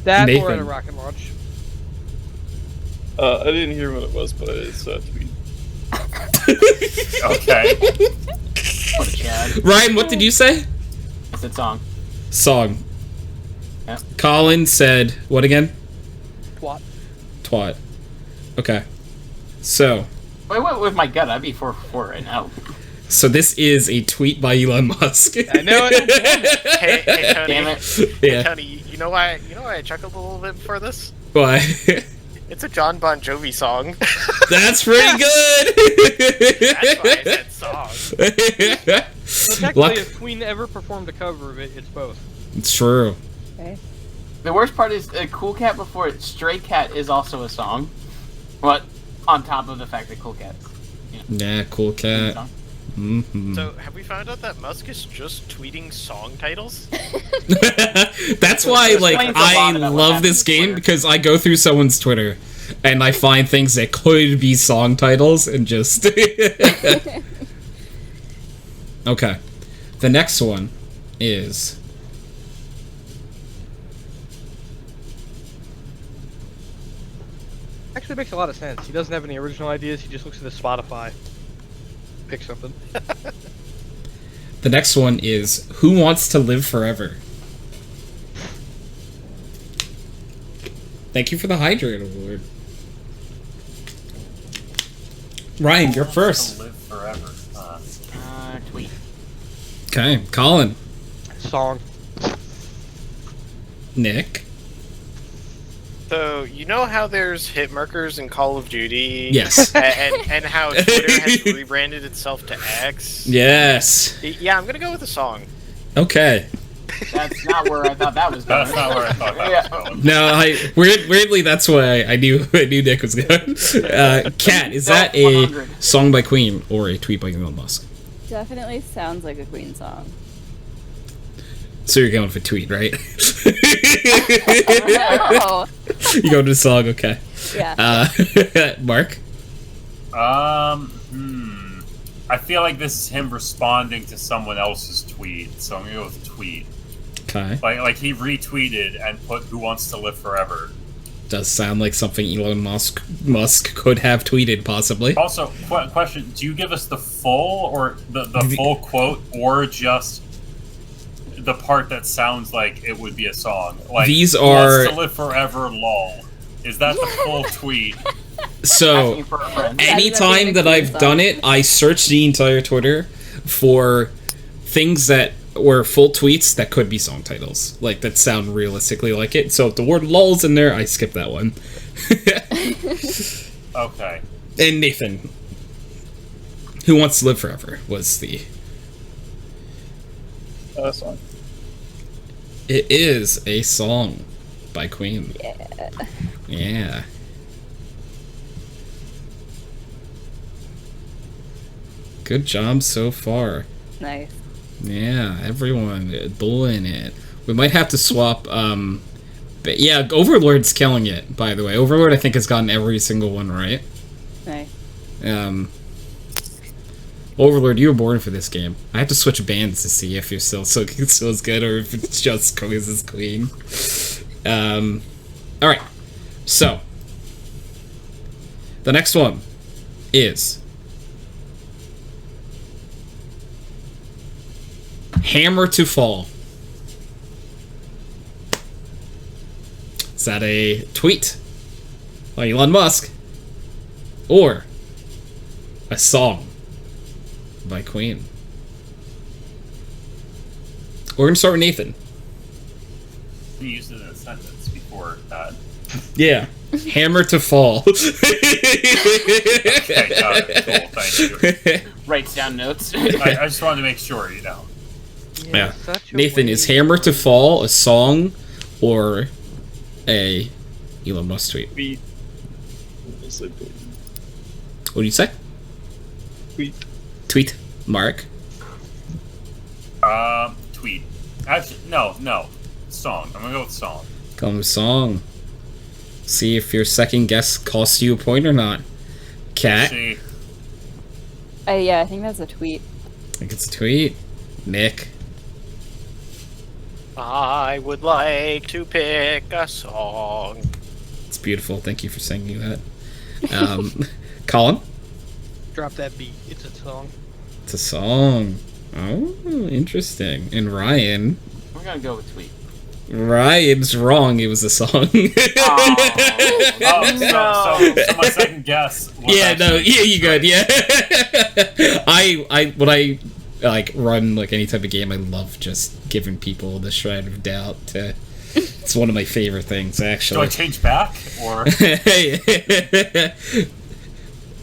That Nathan. or at a rocket launch. I didn't hear what it was, but it's tweet. Okay. What a Chad. Ryan, what did you say? I said song. Song. Yeah. Collin said what again? Twat. Twat. Okay. So. Wait, with my gut, I'd be 4-4 right now. So this is a tweet by Elon Musk. I know it. Hey, Tony. Damn it. Yeah. Hey, Tony, you know why I chuckled a little bit before this? Why? It's a John Bon Jovi song. That's pretty good. That's why I said song. So technically, if Queen ever performed a cover of it, it's both. It's true. Okay. The worst part is Cool Cat before it, Stray Cat is also a song. But on top of the fact that Cool Cat. Yeah, Cool Cat. Mm-hmm. So, have we found out that Musk is just tweeting song titles? That's why, like, Explains a I lot about what love happened this with game Twitter. because I go through someone's Twitter and I find things that could be song titles and just. Okay. The next one is. Actually, makes a lot of sense. He doesn't have any original ideas. He just looks at his Spotify, pick something. The next one is Who Wants to Live Forever? Thank you for the Hydrate Award. Ryan, you're first. Live forever. Tweet. Okay, Collin. Song. Nick. So, you know how there's hit markers in Call of Duty? Yes. And how Twitter has rebranded itself to X? Yes. Yeah, I'm gonna go with a song. Okay. That's not where I thought that was going. That's not where I thought that was going. No, weirdly, that's why I knew Nick was going. Kat, is that a 100. song by Queen or a tweet by Elon Musk? Definitely sounds like a Queen song. So you're going for tweet, right? No. You go to the song, okay. Yeah. Mark? I feel like this is him responding to someone else's tweet, so I'm gonna go with tweet. Okay. Like he retweeted and put "Who Wants to Live Forever." Does sound like something Elon Musk could have tweeted, possibly. Also, question: do you give us the full or the full quote, or just the part that sounds like it would be a song? Like These "Who are- Wants to Live Forever." Lol. Is that the full tweet? So, Asking for a friend. anytime that I've done it, I search the entire Twitter for things that were full tweets that could be song titles, like that sound realistically like it. So if the word "lol's" in there, I skip that one. Okay. And Nathan, Who Wants to Live Forever was the. That's one. It is a song by Queen. Yeah. Yeah. Good job so far. Nice. Yeah, everyone doing it. We might have to swap. But yeah, Overlord's killing it. By the way, Overlord I think has gotten every single one right. Nice. Overlord, you were born for this game. I have to switch bands to see if you're still as good or if it's just Quiz as Queen. All right. So the next one is Hammer to Fall. Is that a tweet by Elon Musk or a song by Queen? We're gonna start with Nathan. We used it in a sentence before that. Yeah. Hammer to Fall. Okay, got it. Cool, thank you. Writes down notes. I just wanted to make sure, you know. Yeah. Nathan, is Hammer to Fall a song or a Elon Musk tweet? Tweet. What do you say? Tweet. Tweet. Mark? Tweet. Actually, no. Song. I'm gonna go with song. Come song. See if your second guess costs you a point or not. Cat? Yeah, I think that's a tweet. I think it's a tweet. Nick? I would like to pick a song. It's beautiful. Thank you for singing that. Collin? Drop that beat. It's a song. It's a song. Oh, interesting. And Ryan? We're gonna go with tweet. Ryan's wrong. It was a song. So my second guess. Yeah, you good. Yeah. When I like run like any type of game, I love just giving people the shred of doubt. It's one of my favorite things, actually. Do I change back or?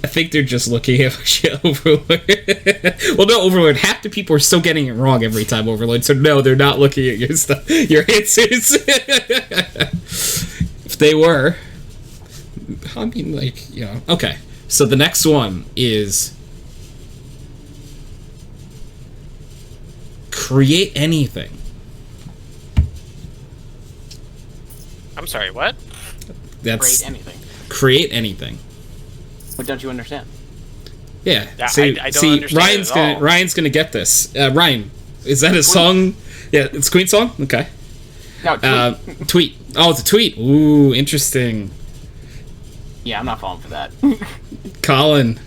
I think they're just looking at Overlord. Well, no, Overlord. Half the people are still getting it wrong every time, Overlord. So no, they're not looking at your stuff, your answers. If they were, I mean, like, you know. Okay, so the next one is create anything. I'm sorry, what? Create anything. Create anything. What don't you understand? Yeah. I don't understand Ryan's gonna get this. Ryan, is that a song? Yeah, it's Queen's song. Okay. No, tweet. Tweet. Oh, it's a tweet. Ooh, interesting. Yeah, I'm not falling for that. Collin.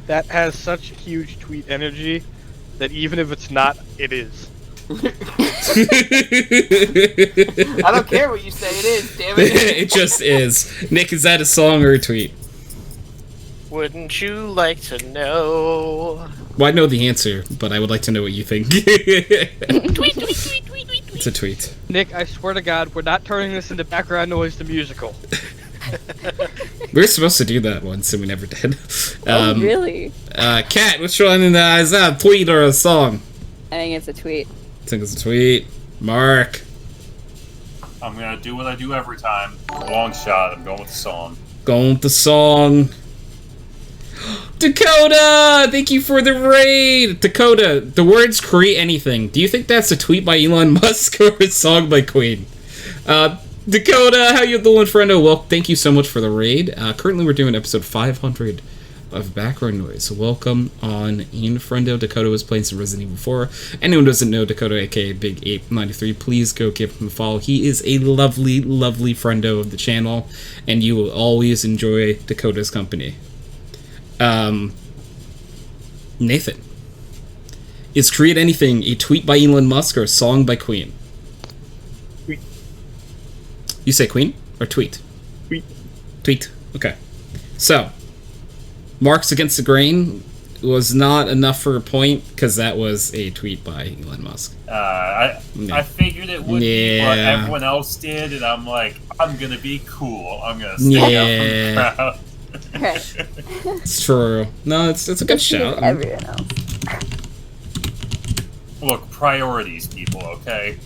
That has such huge tweet energy that even if it's not, it is. I don't care what you say it is, damn it. It just is. Nick, is that a song or a tweet? Wouldn't you like to know? Well, I know the answer, but I would like to know what you think. Tweet. It's a tweet. Nick, I swear to God, we're not turning this into background noise the musical. We were supposed to do that once, and we never did. Really? Kat, which one is that, a tweet or a song? I think it's a tweet. I think it's a tweet. Mark. I'm gonna do what I do every time. Long shot. I'm going with the song. Going with the song. Dakota! Thank you for the raid! Dakota, the words create anything. Do you think that's a tweet by Elon Musk or a song by Queen? Dakota, how you doing, friendo? Well, thank you so much for the raid. Currently we're doing episode 500 of Background Noise. Welcome on in, friendo. Dakota was playing some Resident Evil 4. Anyone who doesn't know Dakota, aka Big Ape 93, please go give him a follow. He is a lovely, lovely friendo of the channel, and you will always enjoy Dakota's company. Nathan, is Create Anything a tweet by Elon Musk or a song by Queen? Tweet. You say Queen or tweet? Tweet. Tweet. Okay. So, Marks Against the Grain was not enough for a point because that was a tweet by Elon Musk. I figured it would be, but everyone else did, and I'm like, I'm gonna be cool. I'm gonna stick out from the crowd. It's true. No, it's a good shout. Everyone else. Look, priorities, people. Okay.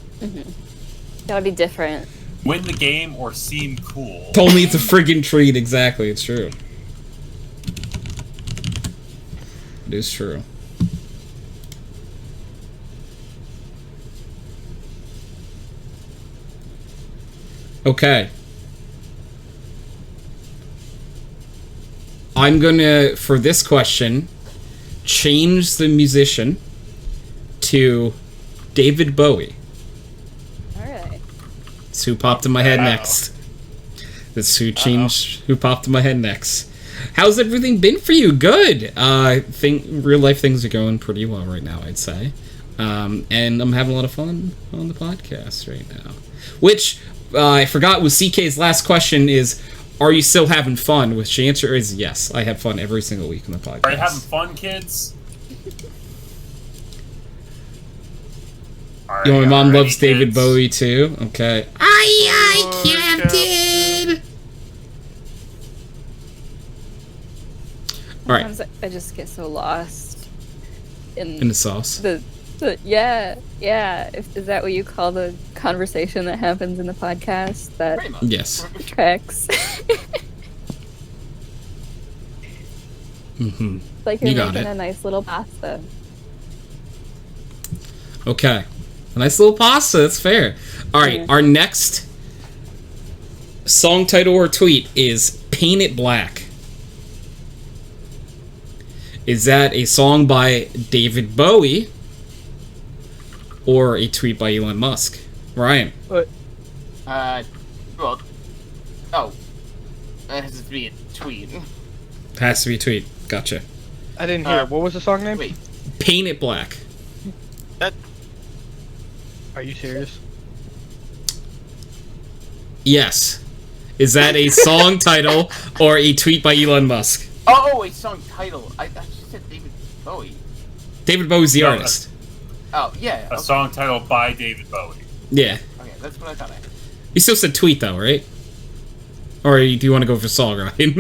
Gotta be different. Win the game or seem cool. Told me it's a friggin' treat. Exactly, it's true. It is true. Okay. I'm gonna, for this question, change the musician to David Bowie. Alright. That's who popped in my head next. That's who popped in my head next. How's everything been for you? Good. Real life things are going pretty well right now, I'd say. And I'm having a lot of fun on the podcast right now. Which, I forgot was CK's last question is, are you still having fun? Which the answer is yes. I have fun every single week on the podcast. Are you having fun, kids? Yo, my mom loves David Bowie too. Okay. Aye, Captain! Alright. Sometimes I just get so lost in the sauce. The So, yeah. Is that what you call the conversation that happens in the podcast? That Yes. tracks. Mm-hmm. Like you're You got making it. a nice little pasta. Okay. A nice little pasta, that's fair. Alright, our next song title or tweet is Paint It Black. Is that a song by David Bowie or a tweet by Elon Musk? Ryan. But Well, oh, that has to be a tweet. Has to be a tweet. Gotcha. I didn't hear. What was the song name? Wait, Paint It Black. Are you serious? Yes. Is that a song title or a tweet by Elon Musk? oh, a song title. I thought you said David Bowie. David Bowie's the No, artist. Oh, yeah. A song titled by David Bowie. Yeah. Okay, that's what I thought. You still said tweet though, right? Or do you want to go for song, Ryan?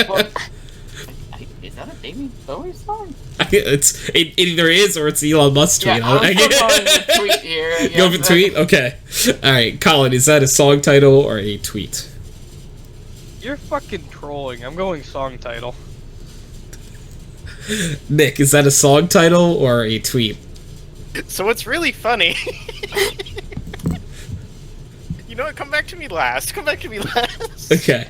Well, is that a David Bowie song? It either is or it's Elon Musk tweet. Yeah, I'm still going with tweet here. I Go guess. for tweet? Okay. Alright, Collin, is that a song title or a tweet? You're fucking trolling. I'm going song title. Nick, is that a song title or a tweet? So what's really funny... You know what? Come back to me last. Come back to me last. Okay.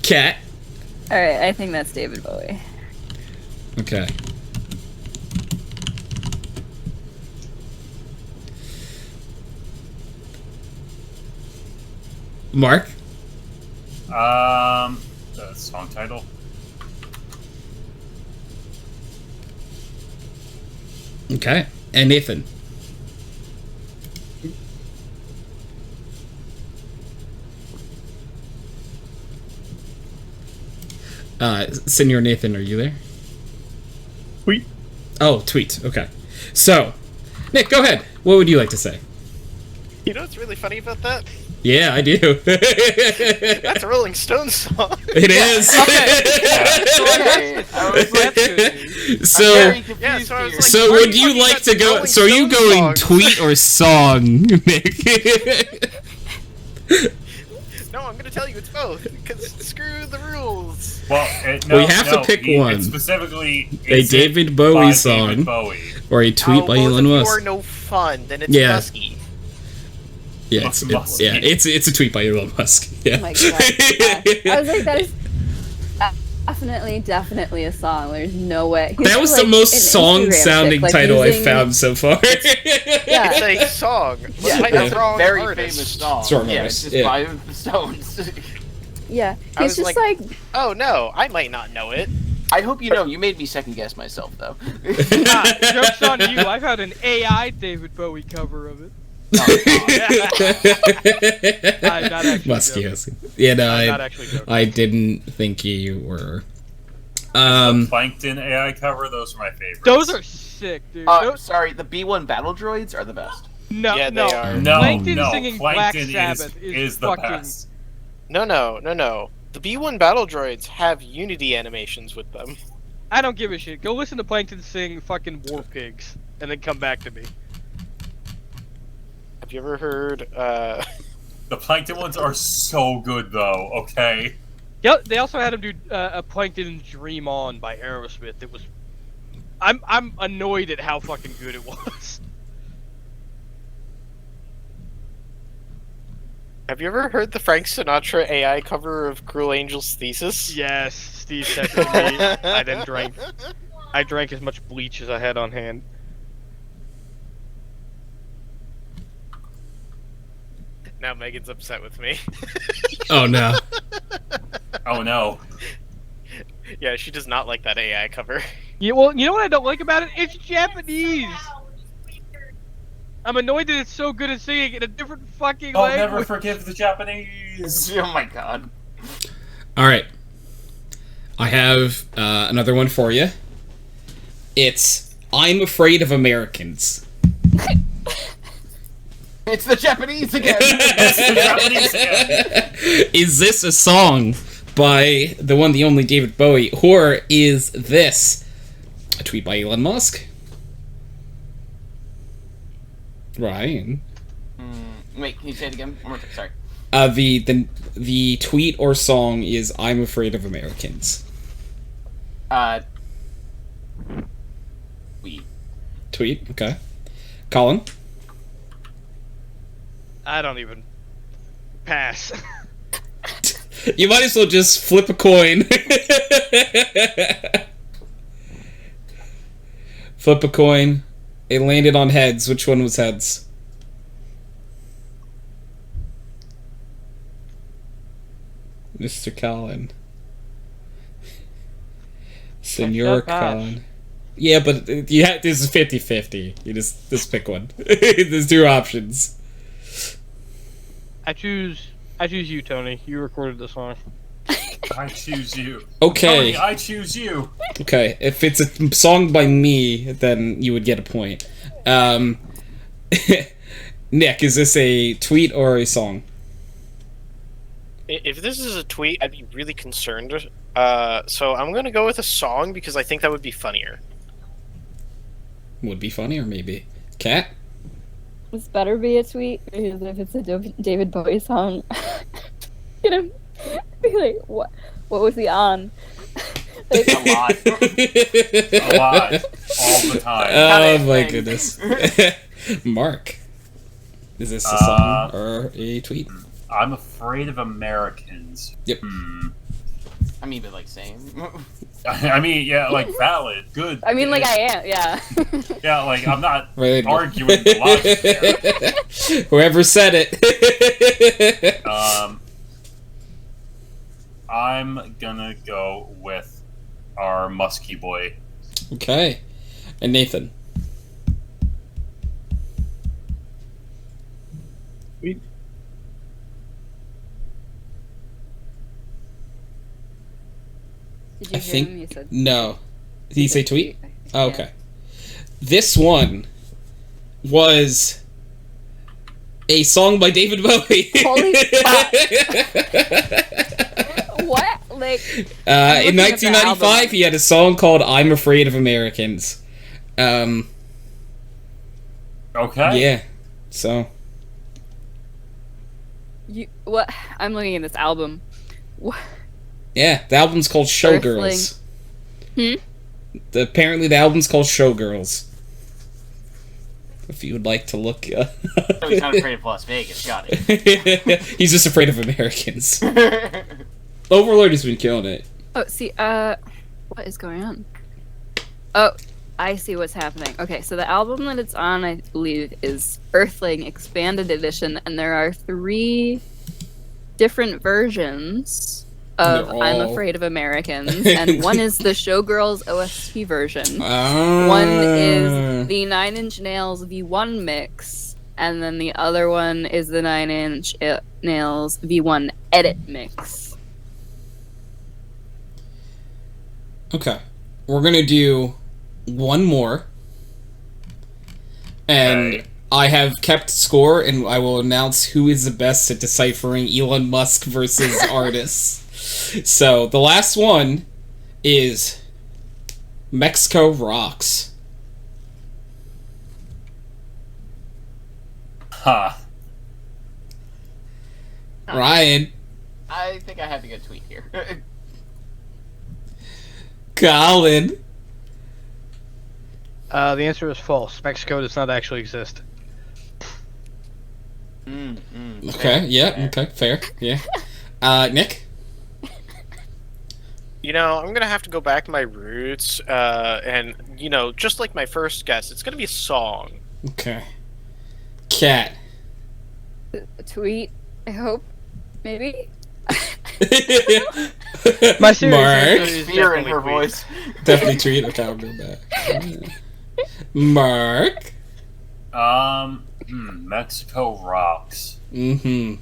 Cat. Alright, I think that's David Bowie. Okay. Mark? The song title. Okay. And Nathan? Senor Nathan, are you there? Tweet. Oh, tweet. Okay. So, Nick, go ahead. What would you like to say? You know what's really funny about that? Yeah, I do. That's a Rolling Stones song. It is. Okay. I was like, So, I'm very confused Yeah, so I was here. like, so why are would you talking like about to go? Rolling So are you Stones going songs? tweet or song, Nick? No, I'm gonna tell you it's both, because screw the rules. Well, We have to pick one. It's specifically A is it David Bowie by song. David Bowie. Or a tweet by both Elon of you Musk? are no fun, then it's Yeah. Musky. Yeah, Musk. it's a tweet by Elon Musk. Yeah. Oh my god. Yeah. I was like, that is definitely a song. There's no way. He's That was like the most an song-sounding Instagram chick, like, title using- I've found so far. Yeah. It's a song. Yeah, By that's the a wrong very artist. famous song. Strong Yeah, artist, it's just yeah. by the Stones. Yeah. I He's was just like, Oh no, I might not know it. I hope you know. You made me second guess myself, though. Joke's on you. I've had an AI David Bowie cover of it. I'm not actually Musky, joking. Musky. Yeah, no, I'm not actually joking. I didn't think you were. Plankton AI cover, those are my favorites. Those are sick, dude. Sorry, the B1 battle droids are the best. No, Yeah, no. they are. No, Plankton no, singing Plankton Black Sabbath is the fucking... best. No. The B1 battle droids have Unity animations with them. I don't give a shit. Go listen to Plankton sing fucking War Pigs, and then come back to me. Have you ever heard, The Plankton ones are so good, though, okay? Yep, they also had him do a Plankton Dream On by Aerosmith. It was... I'm annoyed at how fucking good it was. Have you ever heard the Frank Sinatra AI cover of Cruel Angel's Thesis? Yes, Steve sent it to me. I then drank. I drank as much bleach as I had on hand. Now Megan's upset with me. Oh no. Oh no. Yeah, she does not like that AI cover. Yeah, well, you know what I don't like about it? It's Japanese. I'm annoyed that it's so good at singing in a different fucking I'll language. never forgive the Japanese. Oh my god. All right. I have another one for you. It's I'm Afraid of Americans. It's the Japanese again. Is this a song by the one, the only David Bowie, or is this A tweet by Elon Musk. Ryan. Wait, can you say it again? One more time, sorry. The tweet or song is "I'm Afraid of Americans." Tweet. Okay. Collin. I don't even pass. You might as well just flip a coin. Flip a coin. It landed on heads. Which one was heads? Mr. Collin. Senor Collin. Yeah, but this is 50-50. You just pick one. There's two options. I choose you, Tony. You recorded the song. I choose you. Okay. Tony, I choose you. Okay, if it's a song by me, then you would get a point. Nick, is this a tweet or a song? If this is a tweet, I'd be really concerned. So I'm going to go with a song because I think that would be funnier. Would be funnier, maybe. Cat? This better be a tweet, because if it's a David Bowie song, gonna be like, what was he on? Like, a lot. A lot. All the time. Oh my goodness. Mark, is this a song or a tweet? I'm Afraid of Americans. Yep. I mean, but like same. I mean, yeah, like valid, good. I mean, like I am, yeah. Yeah, like I'm not Right. arguing the logic there. Whoever said it. I'm gonna go with our musky boy. Okay. And Nathan. Did you I hear think him? You said no. Did he say tweet? Oh, okay. This one was a song by David Bowie. Holy fuck. What? Like in 1995, he had a song called "I'm Afraid of Americans." Okay. Yeah. So. What? I'm looking at this album. What? Yeah, the album's called Showgirls. Apparently, the album's called Showgirls. If you would like to look. So he's not afraid of Las Vegas. Got it. He's just afraid of Americans. Overlord has been killing it. Oh, see, what is going on? Oh, I see what's happening. Okay, so the album that it's on, I believe, is Earthling Expanded Edition, and there are 3 different versions of I'm Afraid of Americans, and one is the Showgirls OST version. One is the 9 Inch Nails V1 mix, and then the other one is the 9 Inch Nails V1 edit mix. Okay. We're gonna do one more. And I have kept score, and I will announce who is the best at deciphering Elon Musk versus artists. So, the last one is Mexico Rocks. Huh. Ryan. I think I have to go tweet here. Collin. The answer is false. Mexico does not actually exist. Okay, yeah, okay, fair, yeah. Nick? You know, I'm gonna have to go back to my roots, and, you know, just like my first guess, it's gonna be a song. Okay. Cat. A tweet, I hope. Maybe? My serious answer Mark? is Fear in definitely her tweet. voice. Definitely tweet. Okay, I'll go back. Mark? Mexico Rocks. Mm-hmm.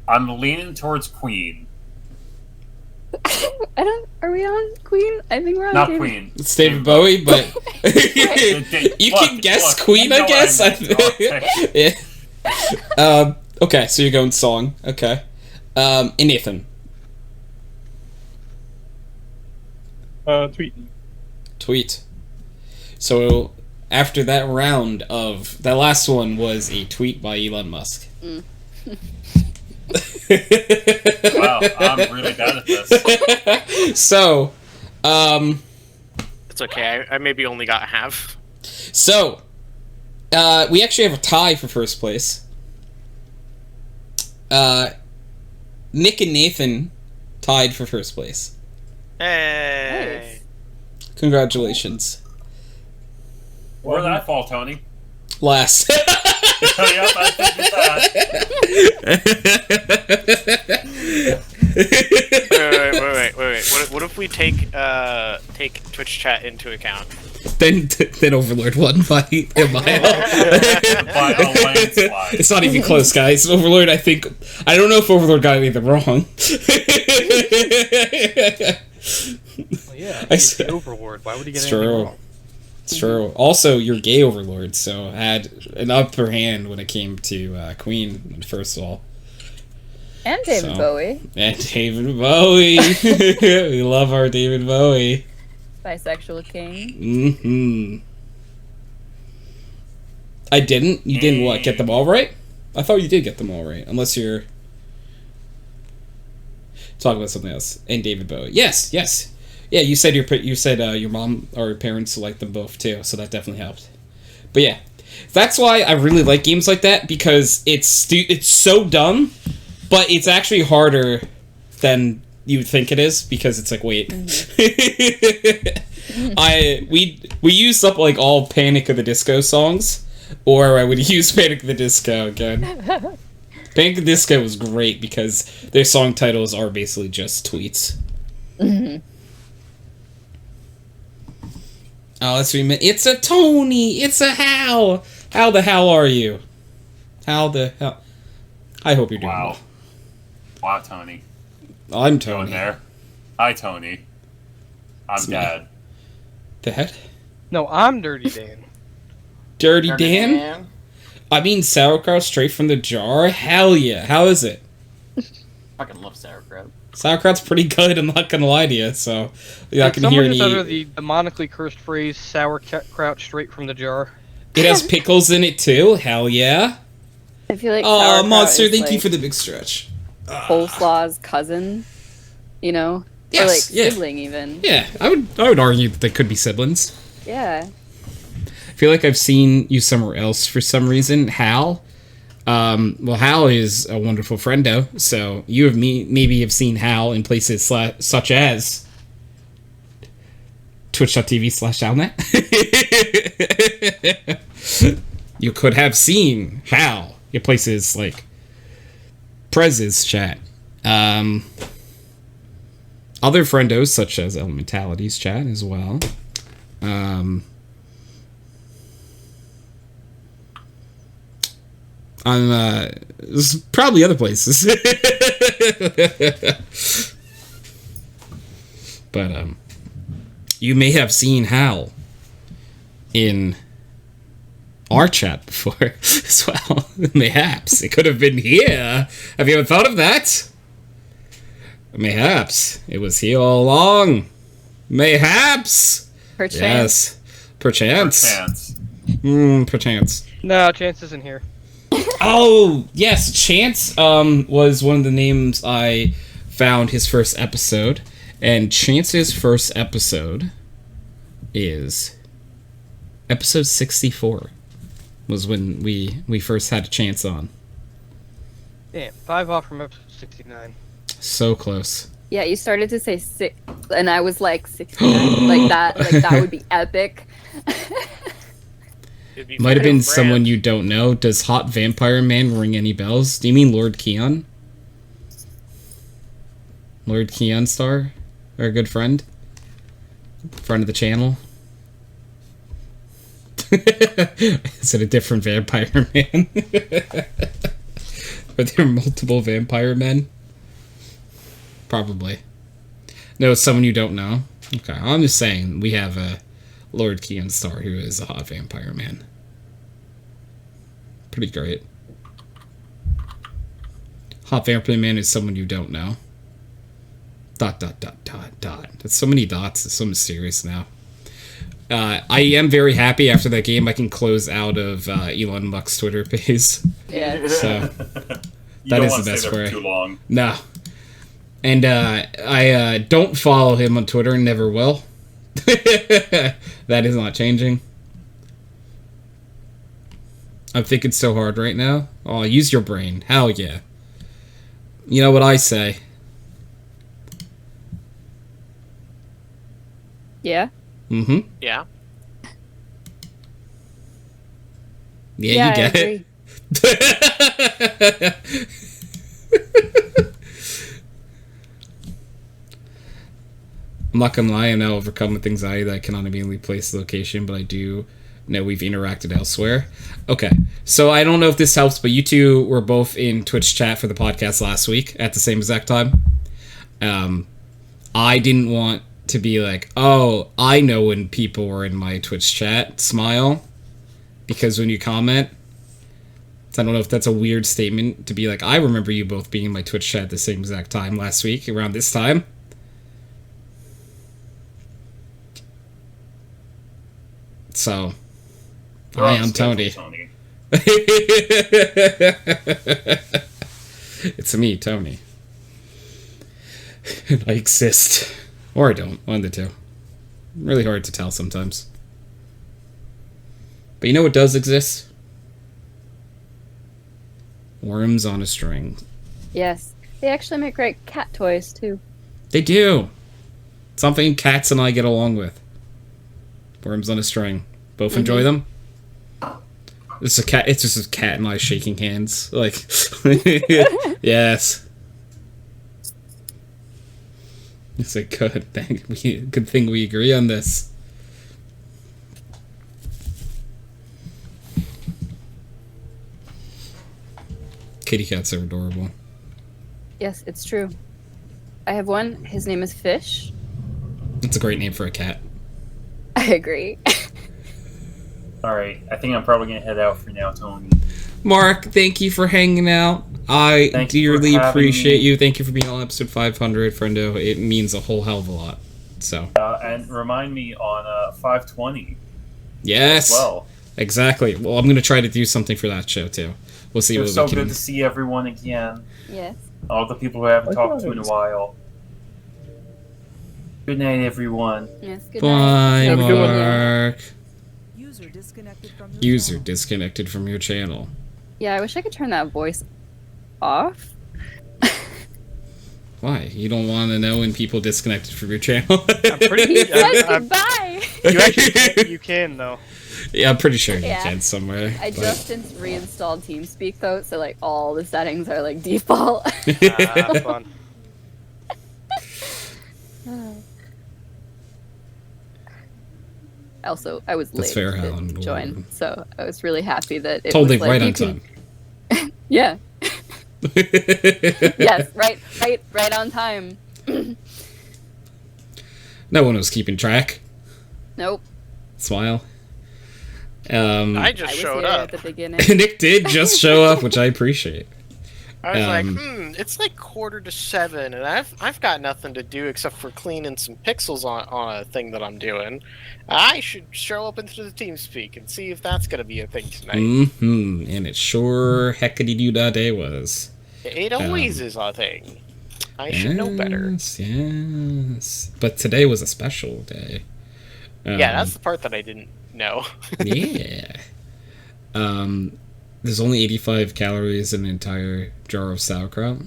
I'm leaning towards Queen. Are we on Queen? I think we're on Not David. Queen. It's David Bowie, but you Look, can guess look, Queen, you know I guess. what I meant. Yeah. Okay, so you're going song. Okay. And Nathan. Tweet. Tweet. So after that round of that last one was a tweet by Elon Musk. Wow, I'm really bad at this. So, It's okay. I maybe only got half. So, we actually have a tie for first place. Nick and Nathan tied for first place. Hey. Congratulations. Where'd that fall, Tony? Last. Yep, I figured that. Wait. What if we take Twitch chat into account? Then Overlord won by a mile. By a landslide. It's not even close, guys. Overlord, I don't know if Overlord got anything wrong. Well, yeah, he's the Overlord. Why would he get anything wrong? It's true. Also, you're gay Overlord, so had an upper hand when it came to Queen, first of all. And David Bowie. And David Bowie. We love our David Bowie. Bisexual king. Mm-hmm. I didn't. You didn't what? Get them all right? I thought you did get them all right. Unless you're talking about something else. And David Bowie. Yes. Yeah, you said your mom or your parents liked them both too, so that definitely helped. But yeah, that's why I really like games like that, because it's so dumb, but it's actually harder than you would think it is, because it's like, wait. We used up like all Panic of the Disco songs, or I would use Panic of the Disco again. Panic of the Disco was great because their song titles are basically just tweets. Mm-hmm. Oh, let's remember. It's a Tony. It's a Hal. How the hell are you? How the hell? I hope you're doing well. Wow, Tony. I'm Tony. Going there. Hi, Tony. I'm Dad. Dad? No, I'm Dirty Dan. Dirty Dan? I mean sauerkraut straight from the jar? Hell yeah. How is it? Fucking love sauerkraut. Sauerkraut's pretty good, I'm not gonna lie to you, so you're not gonna hear any... Someone just uttered the demonically cursed phrase, sauerkraut straight from the jar. It has pickles in it too? Hell yeah. I feel like oh, Monster, thank like you for the big stretch. Coleslaw's cousin, you know? Yes, or like yeah. sibling even. Yeah, I would argue that they could be siblings. Yeah. I feel like I've seen you somewhere else for some reason. Hal. Well, Hal is a wonderful friendo, so you have maybe have seen Hal in places such as twitch.tv/Halnet. You could have seen Hal in places like Prez's chat. Other friendos such as Elementality's chat as well. There's probably other places. But you may have seen Hal in our chat before as well. Mayhaps it could have been here. Have you ever thought of that? Mayhaps it was here all along. Mayhaps. Perchance. Yes. Perchance. Perchance. No, Chance isn't here. Oh, yes, Chance was one of the names I found his first episode. And Chance's first episode is episode 64. Was when we first had a Chance on. Damn, 5 off from episode 69. So close. Yeah, you started to say 6, and I was like 69. like that would be epic. Might have been someone you don't know. Does Hot Vampire Man ring any bells? Do you mean Lord Keon? Lord Keon Star? Our good friend? Friend of the channel? Is it a different vampire man? Are there multiple vampire men? Probably. No, it's someone you don't know? Okay, I'm just saying, we have a Lord Keon Star who is a hot vampire man. Pretty great. Hot vampire man is someone you don't know. Dot. That's so many dots. It's so mysterious now. I am very happy after that game I can close out of Elon Musk's Twitter page. Yeah. So that is the best way. Too long. No. And I don't follow him on Twitter and never will. That is not changing. I'm thinking so hard right now. Oh, use your brain. Hell yeah. You know what I say? Yeah. Mm-hmm. Yeah. Yeah, you get I it. I'm not gonna lie, I'm now overcome with anxiety that I cannot immediately place the location, but I do know we've interacted elsewhere. Okay, so I don't know if this helps, but you two were both in Twitch chat for the podcast last week at the same exact time. I didn't want to be like, oh, I know when people were in my Twitch chat, smile, because when you comment, I don't know if that's a weird statement to be like, I remember you both being in my Twitch chat at the same exact time last week, around this time. So, hi, I'm Tony. It's me, Tony. And I exist. Or I don't. One of the two. Really hard to tell sometimes. But you know what does exist? Worms on a string. Yes. They actually make great cat toys, too. They do. Something cats and I get along with. Worms on a string. Both enjoy them? It's a cat. It's just a cat and I shaking hands. Like, yes. It's a good thing. Good thing we agree on this. Kitty cats are adorable. Yes, it's true. I have one. His name is Fish. It's a great name for a cat. I agree. Alright, I think I'm probably gonna head out for now, Tony. Mark, thank you for hanging out. I Thank you dearly for having appreciate me. you. Thank you for being on episode 500, friendo. It means a whole hell of a lot. So. And remind me on 520. Yes. As well. Exactly. Well, I'm going to try to do something for that show, too. We'll see It was what so we can... good to see everyone again. Yes. All the people who I haven't talked to in a while. Good night, everyone. Yes, good Bye, night. Mark. User disconnected from your User channel. disconnected from your channel. Yeah, I wish I could turn that voice off. Why? You don't want to know when people disconnected from your channel? I'm pretty. He said goodbye. You actually can, you can though. Yeah, I'm pretty sure Yeah. you can somewhere. I but- just reinstalled TeamSpeak though, so like all the settings are like default. Fun. Also, I was That's late fair, to Helen. join, so I was really happy that it Totally was like, right you on can- time. Yeah. Yes, right on time. No one was keeping track. Nope. Smile. I just I was showed here up. at the beginning. Nick did just show up, which I appreciate. I was like, Um, it's like 6:45, and I've got nothing to do except for cleaning some pixels on a thing that I'm doing. I should show up into the TeamSpeak and see if that's gonna be a thing tonight. Mm-hmm. And it sure heckity-doo-da-day was. It always is a thing. I should know better. Yes. But today was a special day. Yeah, that's the part that I didn't know. Yeah. There's only 85 calories in an entire jar of sauerkraut.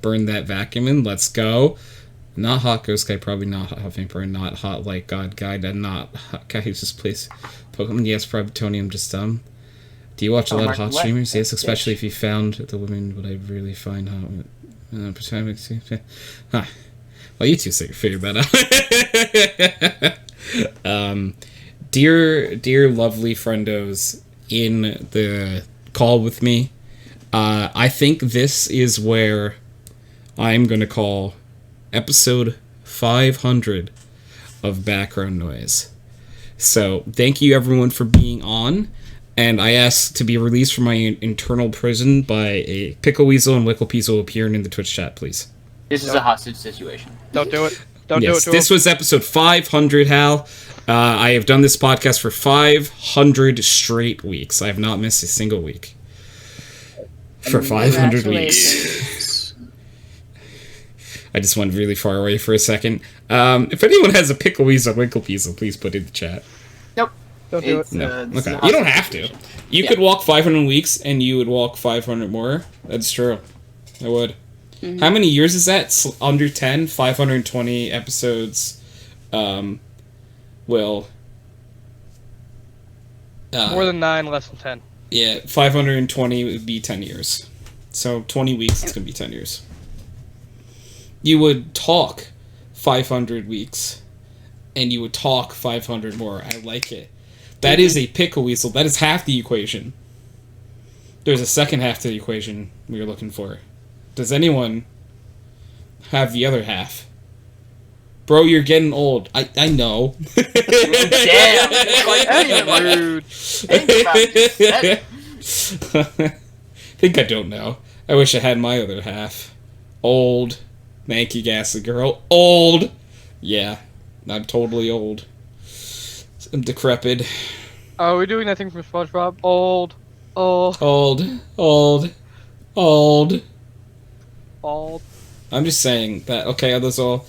Burn that vacuum in. Let's go. Not hot Ghost Guy, probably not hot Vampire, not hot like God Guide, and not hot guy who's just plays Pokemon. Yes, probably Tony, I'm just dumb. Do you watch a lot of hot streamers? Yes, especially if you found the women would I really find hot. Huh. Well, you two figure that out. Dear lovely friendos in the call with me, I think this is where I'm going to call episode 500 of Background Noise. So, thank you everyone for being on, and I ask to be released from my internal prison by a Pickle Weasel and Wickle Peasel appearing in the Twitch chat, please. This is a hostage situation. Don't do it. Don't Yes, do it. this was episode 500, Hal. I have done this podcast for 500 straight weeks. I have not missed a single week. For 500 weeks. I just went really far away for a second. If anyone has a pickle weasel, winkle weasel, please put it in the chat. Nope. Don't do it. No. Okay. You don't have to. You could walk 500 weeks, and you would walk 500 more. That's true. I would. Mm-hmm. How many years is that? It's under 10? 520 episodes will... More than 9, less than 10. Yeah, 520 would be 10 years. So 20 weeks, it's going to be 10 years. You would talk 500 weeks, and you would talk 500 more. I like it. That is a pickle weasel. That is half the equation. There's a second half to the equation we were looking for. Does anyone have the other half? Bro, you're getting old. I know. Damn! Rude. I think I don't know. I wish I had my other half. Old. Thank you, Ghastly Girl. Old! Yeah, I'm totally old. I'm decrepit. Are we doing that thing from SpongeBob? Old. Old. I'm just saying that, okay, that's all.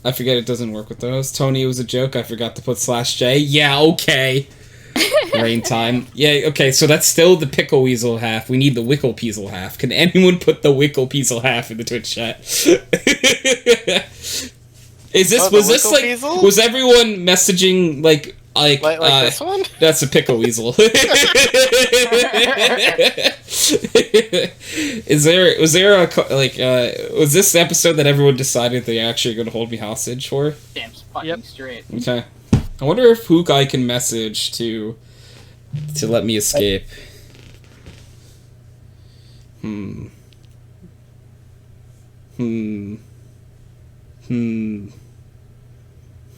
I forget it doesn't work with those. Tony, it was a joke. I forgot to put /J. Yeah, okay. Rain time. Yeah, okay, so that's still the pickle weasel half. We need the wickle peasel half. Can anyone put the wickle peasel half in the Twitch chat? Was everyone messaging like this one? That's a pickle weasel. Was this the episode that everyone decided they actually going to hold me hostage for? Damn fucking straight. Okay. I wonder if Hook I can message to let me escape.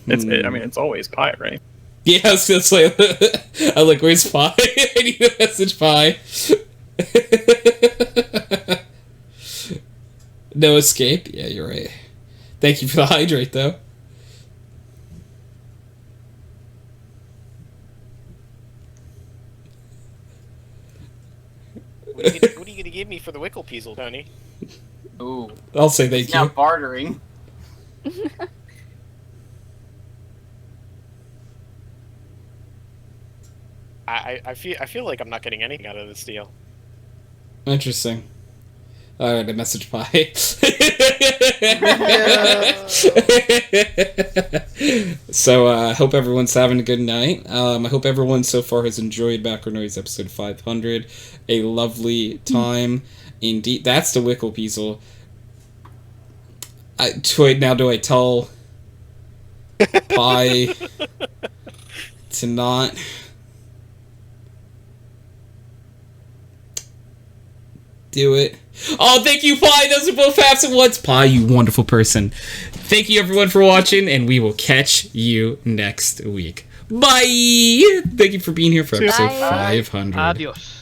It's always Pi, right? Yeah, I was gonna say, I'm like, where's Pi? I need to message Pi. No escape? Yeah, you're right. Thank you for the hydrate, though. What are you going to give me for the wickle peasel, Tony? Ooh. I'll say thank you. Now bartering. I feel like I'm not getting anything out of this deal. Interesting. Alright, I message Pi. So, I hope everyone's having a good night. I hope everyone so far has enjoyed Background Noise episode 500. A lovely time. Indeed. That's the Wickle Peasel. Now do I tell Pi to not... do it? Oh, thank you, Pi! Those are both halves at once! Pi, you wonderful person. Thank you, everyone, for watching, and we will catch you next week. Bye! Thank you for being here for episode 500. Adios.